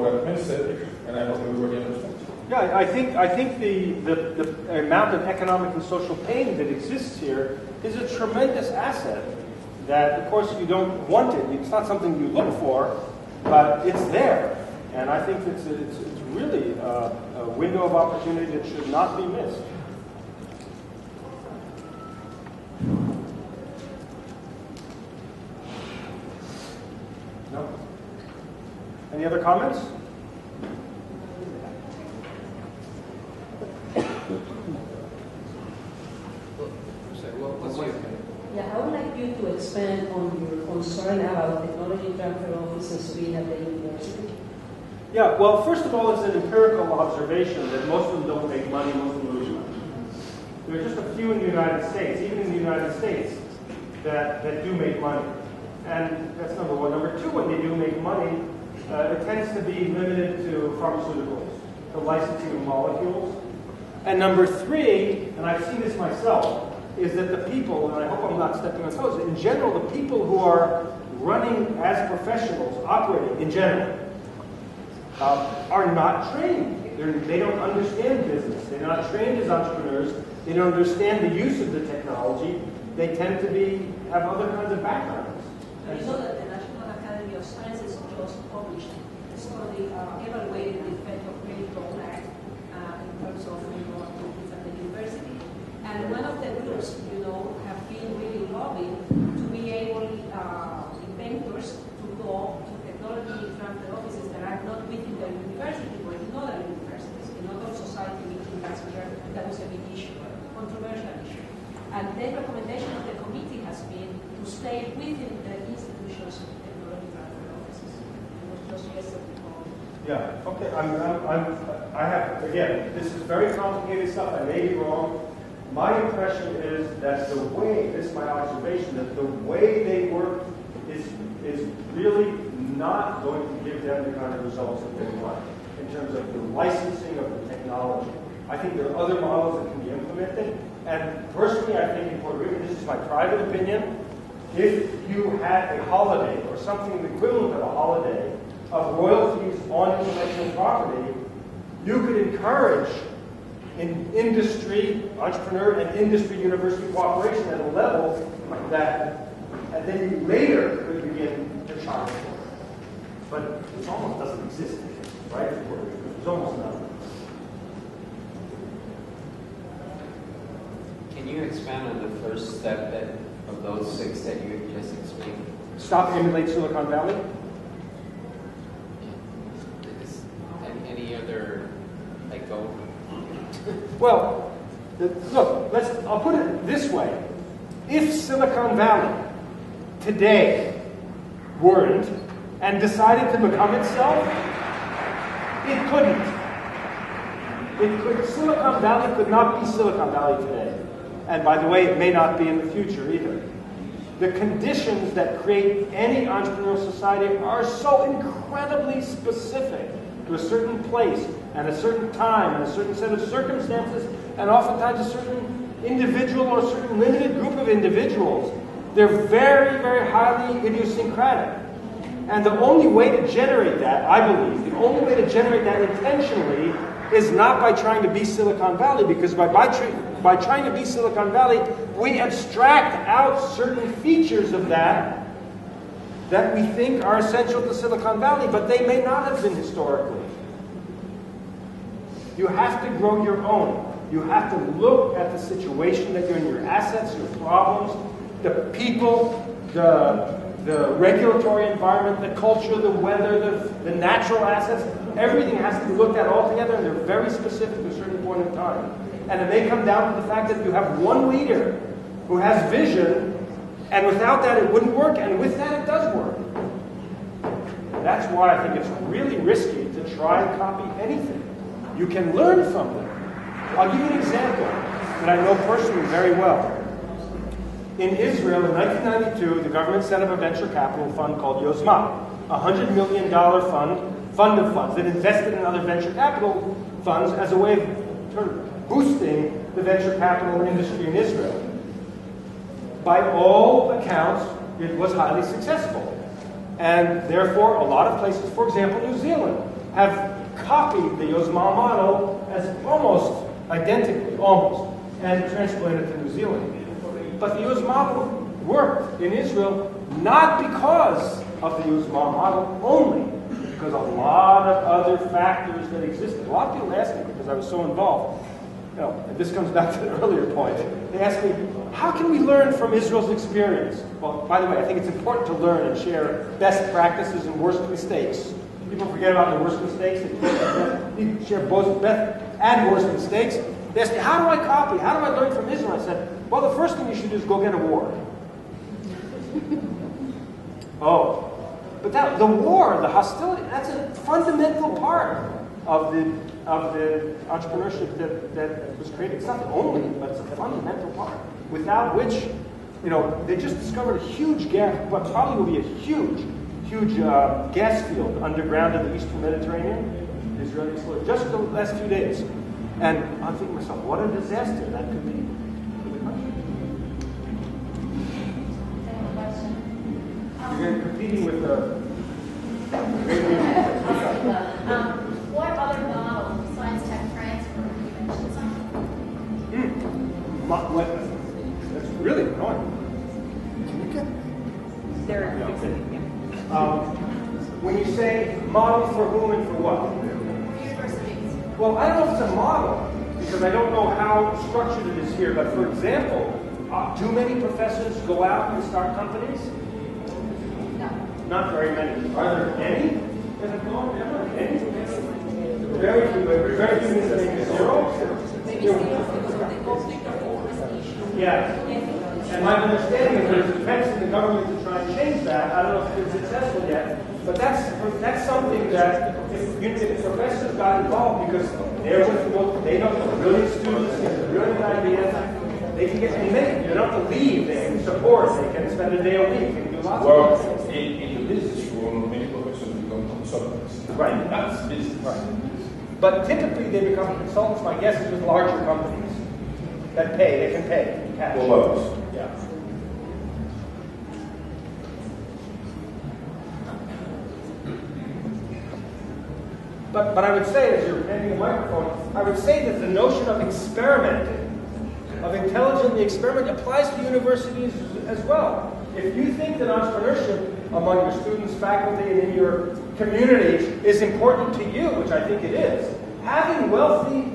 that message, and I hope everybody understands. Yeah, I think the amount of economic and social pain that exists here is a tremendous asset that, of course, you don't want it. It's not something you look for, but it's there. And I think it's really a window of opportunity that should not be missed. No? Any other comments? Yeah, I would like you to expand on your concern about technology transfer offices being at the university. Yeah, well, first of all, it's an empirical observation that most of them don't make money, most of them lose money. There are just a few in the United States, even in the United States, that do make money. And that's number one. Number two, when they do make money, it tends to be limited to pharmaceuticals, to licensing of molecules. And number three, and I've seen this myself, is that the people, and I hope I'm not stepping on toes, in general, the people who are running as professionals, operating in general, are not trained. They don't understand business. They're not trained as entrepreneurs. They don't understand the use of the technology. They tend to have other kinds of backgrounds. You know that the National Academy of Sciences just published a study evaluating the effect of Green Loan Act in terms of activities at the university. And one of the groups, have been really lobbying to be able, inventors, to go to technology transfer offices that are not within the university, but in other universities, in other society meeting last year. That was a big issue, controversial issue. And the recommendation of the committee has been to stay within the institutions of technology transfer offices. It was just yesterday. Yeah. Okay. I have, again, this is very complicated stuff. I may be wrong. My impression is that the way, this is my observation, that the way they work is really not going to give them the kind of results that they want in terms of the licensing of the technology. I think there are other models that can be implemented. And personally, I think in Puerto Rico, this is my private opinion, if you had a holiday or something equivalent of a holiday of royalties on intellectual property, you could encourage in industry, entrepreneur and industry university cooperation at a level that, and then you later could begin to charge for it. But it almost doesn't exist, right? There's almost none. Can you expand on the first step of those 6 that you just explained? Stop, emulate Silicon Valley? Any other, goal? Well, look, I'll put it this way. If Silicon Valley today weren't and decided to become itself, it couldn't. Silicon Valley could not be Silicon Valley today. And by the way, it may not be in the future either. The conditions that create any entrepreneurial society are so incredibly specific to a certain place and a certain time and a certain set of circumstances and oftentimes a certain individual or a certain limited group of individuals. They're very, very highly idiosyncratic. And the only way to generate that, I believe, the only way to generate that intentionally is not by trying to be Silicon Valley, because by trying to be Silicon Valley, we abstract out certain features of that we think are essential to Silicon Valley, but they may not have been historically. You have to grow your own. You have to look at the situation that you're in, your assets, your problems, the people, the regulatory environment, the culture, the weather, the natural assets, everything has to be looked at all together, and they're very specific at a certain point in time. And it may come down to the fact that you have one leader who has vision, and without that it wouldn't work, and with that it does work. That's why I think it's really risky to try and copy anything. You can learn from them. I'll give you an example that I know personally very well. In Israel, in 1992, the government set up a venture capital fund called Yozma, a $100 million fund of funds that invested in other venture capital funds as a way of boosting the venture capital industry in Israel. By all accounts, it was highly successful. And therefore, a lot of places, for example, New Zealand, have copied the Yozma model as almost identically, and transplanted it to New Zealand. But the Yozma model worked in Israel not because of the Yozma model only, because a lot of other factors that existed. A lot of people ask me, because I was so involved, and this comes back to the earlier point. They ask me, how can we learn from Israel's experience? Well, by the way, I think it's important to learn and share best practices and worst mistakes. People forget about the worst mistakes. They share both best and worst mistakes. They ask me, how do I copy? How do I learn from Israel? I said, well, the first thing you should do is go get a war. But the war, the hostility, that's a fundamental part of the entrepreneurship that was created. It's not the only, but it's a fundamental part. Without which, they just discovered a huge gas, what probably will be a huge gas field underground in the Eastern Mediterranean. The Israeli explored just the last few days. And I'm thinking to myself, what a disaster that could be for the country. You're competing with the great what other model besides tech transfer have you mentioned something? That's really annoying. When you say model for whom and for what? Universities. Well, I don't know if it's a model, because I don't know how structured it is here. But for example, do many professors go out and start companies? No. Not very many. Are there any that have gone ever? Any? Very few. Very few means maybe zero. Yeah. And my understanding is there's attempts in the government to try and change that. I don't know if it's been successful yet, but that's something that if professors got involved, because they're with the book, they know the brilliant students, they have the brilliant ideas, they can get and make. You don't have to leave. They can support. They can spend a day a week. They can do lots of things. In the business world, many professors become consultants. Right. That's business. Right. But typically they become consultants, my guess is with larger companies that pay. They can pay cash. Well, Yeah. But I would say, as you're handing a microphone, I would say that the notion of experimenting, of intelligently experimenting, applies to universities as well. If you think that entrepreneurship among your students, faculty, and in your community is important to you, which I think it is, having wealthy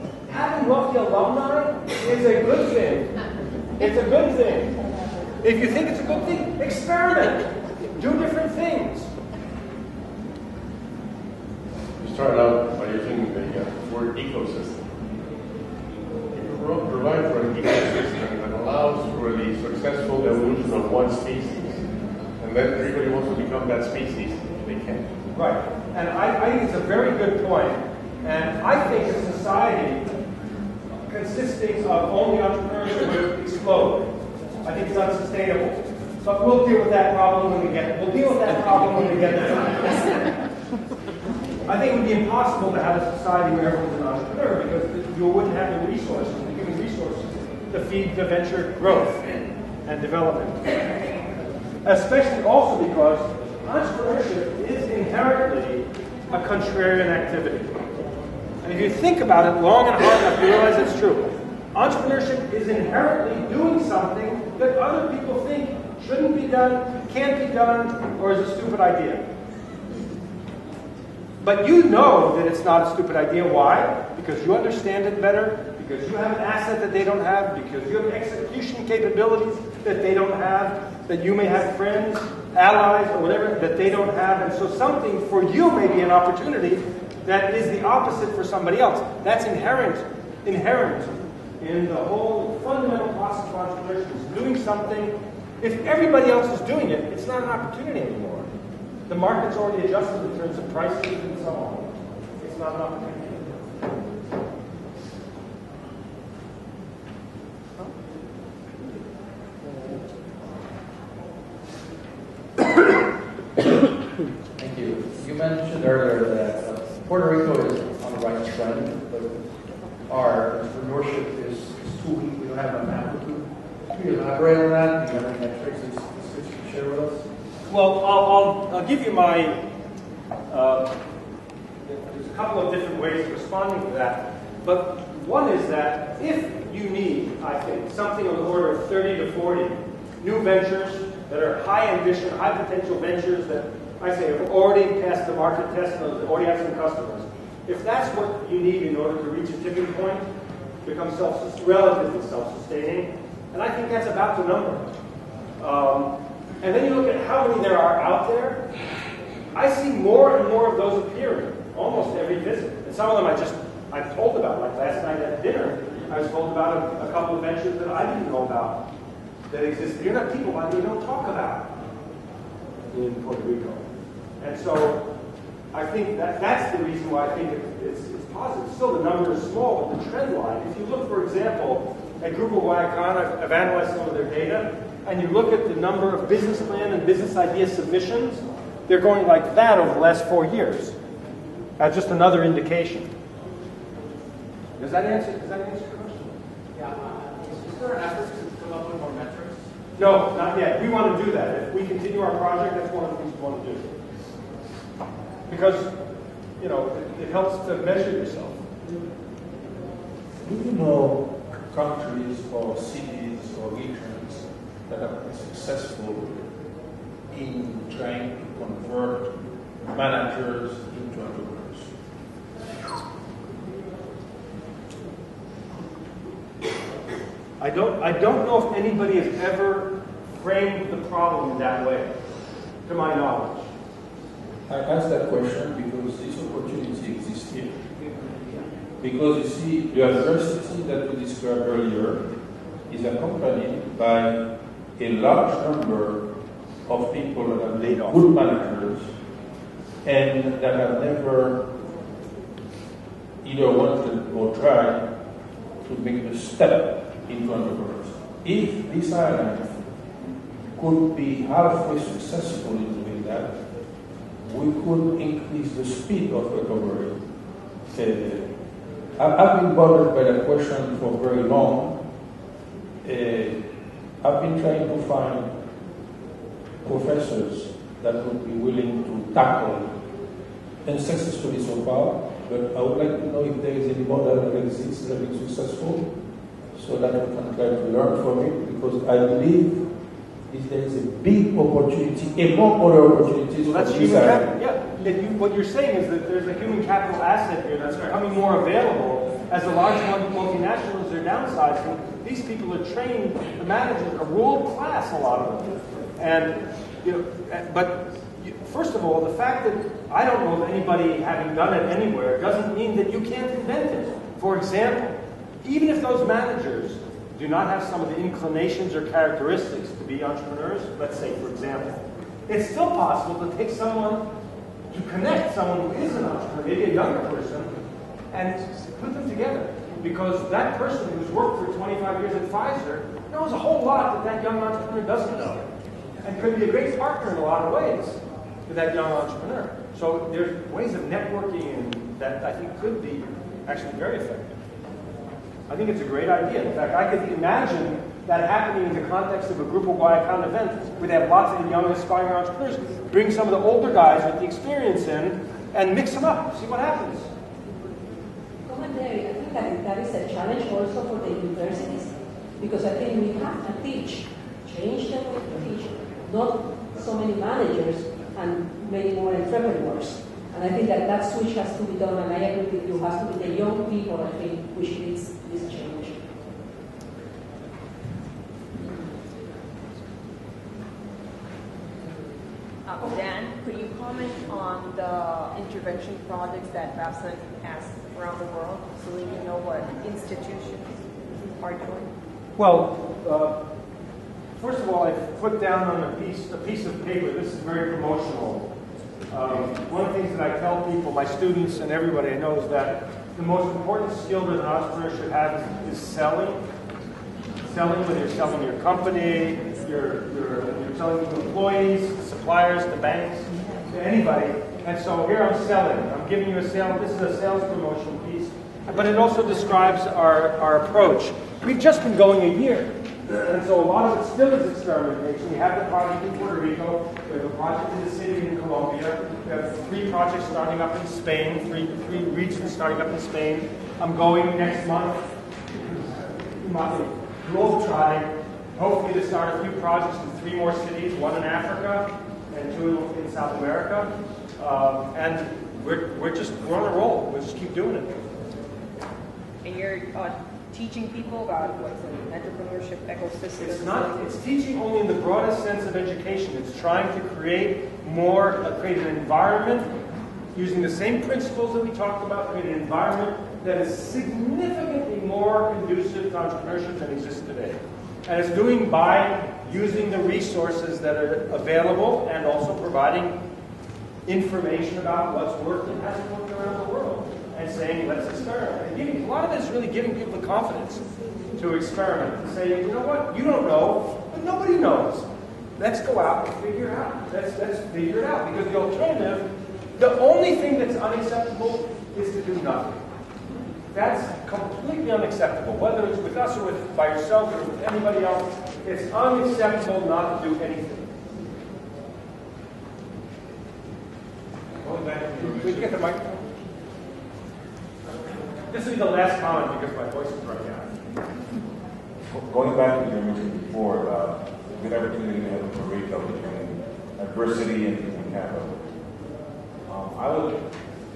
alumni is a good thing. It's a good thing. If you think it's a good thing, experiment. Do different things. You started out by using the word ecosystem. You provide for an ecosystem that allows for the successful evolution of one species, and then everybody wants to become that species if they can. Right. And I think it's a very good point. And I think a society consisting of only entrepreneurs would explode. I think it's unsustainable. But we'll deal with that problem when we get there. I think it would be impossible to have a society where everyone's an entrepreneur, because you wouldn't have the resources, the human resources, to feed the venture growth and development. Especially also because entrepreneurship is inherently a contrarian activity. And if you think about it long and hard enough, you realize it's true. Entrepreneurship is inherently doing something that other people think shouldn't be done, can't be done, or is a stupid idea. But you know that it's not a stupid idea. Why? Because you understand it better, because you have an asset that they don't have, because you have execution capabilities that they don't have, that you may have friends, allies, or whatever that they don't have, and so something for you may be an opportunity that is the opposite for somebody else. That's inherent in the whole fundamental process of entrepreneurship, is doing something. If everybody else is doing it, it's not an opportunity anymore. The market's already adjusted in terms of prices and so on. It's not an opportunity. Thank you. You mentioned earlier that Puerto Rico is on the right trend, but our entrepreneurship is too weak. We don't have enough amplitude. Can you elaborate on that? Do you have any metrics that you can share with us? Well, I'll give you my, there's a couple of different ways of responding to that. But one is that if you need, I think, something on the order of 30 to 40 new ventures that are high ambition, high potential ventures that I say have already passed the market test, and already have some customers. If that's what you need in order to reach a tipping point, become relatively self-sustaining, and I think that's about the number. And then you look at how many there are out there. I see more and more of those appearing almost every visit. And some of them I've told about. Like last night at dinner, I was told about a couple of ventures that I didn't know about that exist. They're not people that we don't talk about in Puerto Rico. And so I think that's the reason why I think it's positive. Still, the number is small, but the trend line, if you look, for example, at Grupo Guayacán, I've analyzed some of their data, and you look at the number of business plan and business idea submissions, they're going like that over the last 4 years. That's just another indication. Does that answer your question? Yeah. Is there an effort to come up with more metrics? No, not yet. We want to do that. If we continue our project, that's one of the things we want to do. Because, it helps to measure yourself. Do you know countries or cities or regions that have been successful in trying to convert managers into entrepreneurs? I don't know if anybody has ever framed the problem in that way, to my knowledge. I ask that question because this opportunity exists here. Because you see, the adversity that we described earlier is accompanied by a large number of people that have been good managers and that have never either wanted or tried to make the step into entrepreneurs. If this island could be halfway successful in doing that, we could increase the speed of recovery. I've been bothered by that question for very long. I've been trying to find professors that would be willing to tackle, and successfully so far, but I would like to know if there is any model that exists that is successful, so that we can try to learn from it, because I believe if there is a big opportunity, among other opportunities, well, that's human capital. Yeah. What you're saying is that there's a human capital asset here that's becoming more available as the large multinationals are downsizing. These people are trained, the managers are world class, a lot of them. And but first of all, the fact that I don't know of anybody having done it anywhere doesn't mean that you can't invent it. For example, even if those managers do not have some of the inclinations or characteristics to be entrepreneurs, let's say, for example, it's still possible to take someone, to connect someone who is an entrepreneur, maybe a younger person, and put them together. Because that person who's worked for 25 years at Pfizer knows a whole lot that young entrepreneur doesn't know, and could be a great partner in a lot of ways for that young entrepreneur. So there's ways of networking that I think could be actually very effective. I think it's a great idea. In fact, I could imagine that happening in the context of a Grupo Guayacán event where they have lots of young aspiring entrepreneurs. Bring some of the older guys with the experience in and mix them up, see what happens. Commentary, I think that is a challenge also for the universities, because I think we have to teach, change the way to teach, not so many managers and many more entrepreneurs. And And I think that switch has to be done, and I agree with you, has to be the young people, I think, which leads this change. Dan, could you comment on the intervention projects that Babson has around the world so we can know what institutions are doing? Well, first of all, I put down on a piece of paper. This is very promotional. One of the things that I tell people, my students and everybody I know, is that the most important skill that an entrepreneur should have is selling. Selling, whether you're selling your company, you're selling to employees, to suppliers, to banks, to anybody. And so here I'm selling. I'm giving you a sale. This is a sales promotion piece. But it also describes our approach. We've just been going a year. And so a lot of it still is experimentation. We have the project in Puerto Rico. We have a project in the city in Colombia. We have 3 projects starting up in Spain, three regions starting up in Spain. I'm going next month. Globe-trotting, hopefully to start a few projects in 3 more cities, 1 in Africa and 2 in South America. And we're on a roll. We'll just keep doing it. And you're teaching people about what's an entrepreneurship ecosystem? It's teaching only in the broadest sense of education. It's trying to create an environment using the same principles that we talked about, create an environment that is significantly more conducive to entrepreneurship than exists today. And it's doing by using the resources that are available and also providing information about what's worked and hasn't worked around the world. And saying, let's experiment. And a lot of it is really giving people the confidence to experiment. To say, you know what, you don't know, but nobody knows. Let's go out and figure it out. Let's figure it out. Because the alternative, the only thing that's unacceptable is to do nothing. That's completely unacceptable. Whether it's with us or by yourself or with anybody else, it's unacceptable not to do anything. We get the microphone. This will be the last comment because my voice is running out. Going back to what you mentioned before about the good opportunity we have in Puerto Rico between adversity and capital, I would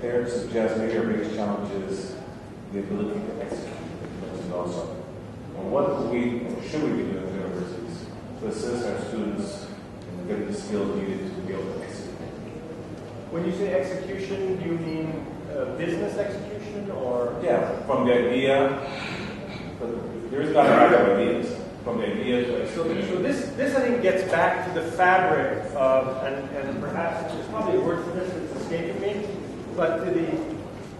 dare to suggest maybe our biggest challenge is the ability to execute. Also, and what should we be doing at universities to assist our students in getting the skills needed to be able to execute? When you say execution, do you mean business execution or? Yeah, from the idea, there is not a lack of ideas. From the idea to execution. So this I think gets back to the fabric of, and perhaps there's probably a word for this that's escaping me, but to the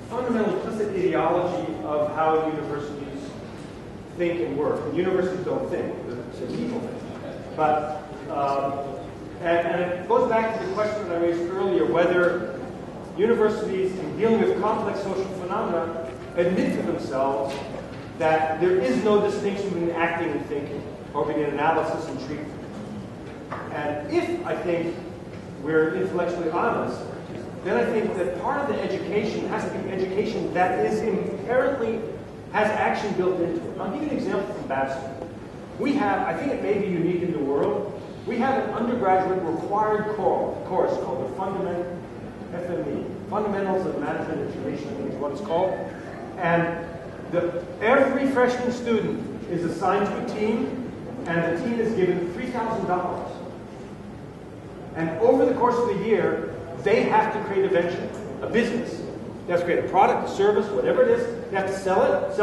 fundamental implicit ideology of how universities think and work. And universities don't think, the people think. But, and it goes back to the question that I raised earlier, whether universities, in dealing with complex social phenomena, admit to themselves that there is no distinction between acting and thinking, or between analysis and treatment. And if I think we're intellectually honest, then I think that part of the education has to be education that is inherently, has action built into it. I'll give you an example from Babson. We have, I think it may be unique in the world, we have an undergraduate required course called the Fundamentals of Management Information, I think is what it's called. And every freshman student is assigned to a team, and the team is given $3,000. And over the course of the year, they have to create a venture, a business. They have to create a product, a service, whatever it is. They have to sell it,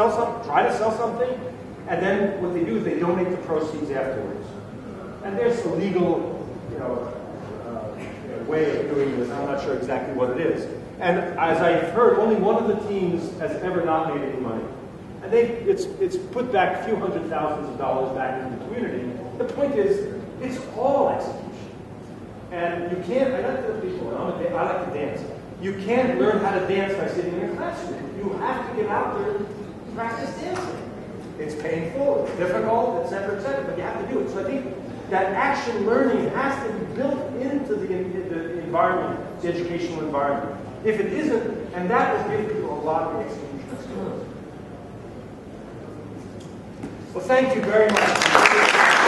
try to sell something, and then what they do is they donate the proceeds afterwards. And there's a legal, way of doing this. I'm not sure exactly what it is. And as I've heard, only one of the teams has ever not made any money. And it's put back a few $100,000s back into the community. The point is, it's all execution. And you can't, I like to tell people, I like to dance. You can't learn how to dance by sitting in a classroom. You have to get out there and practice dancing. It's painful, it's difficult, etc., but you have to do it. So I think that action learning has to be built into the environment, the educational environment. If it isn't, and that will give people a lot of execution skills. Well, thank you very much.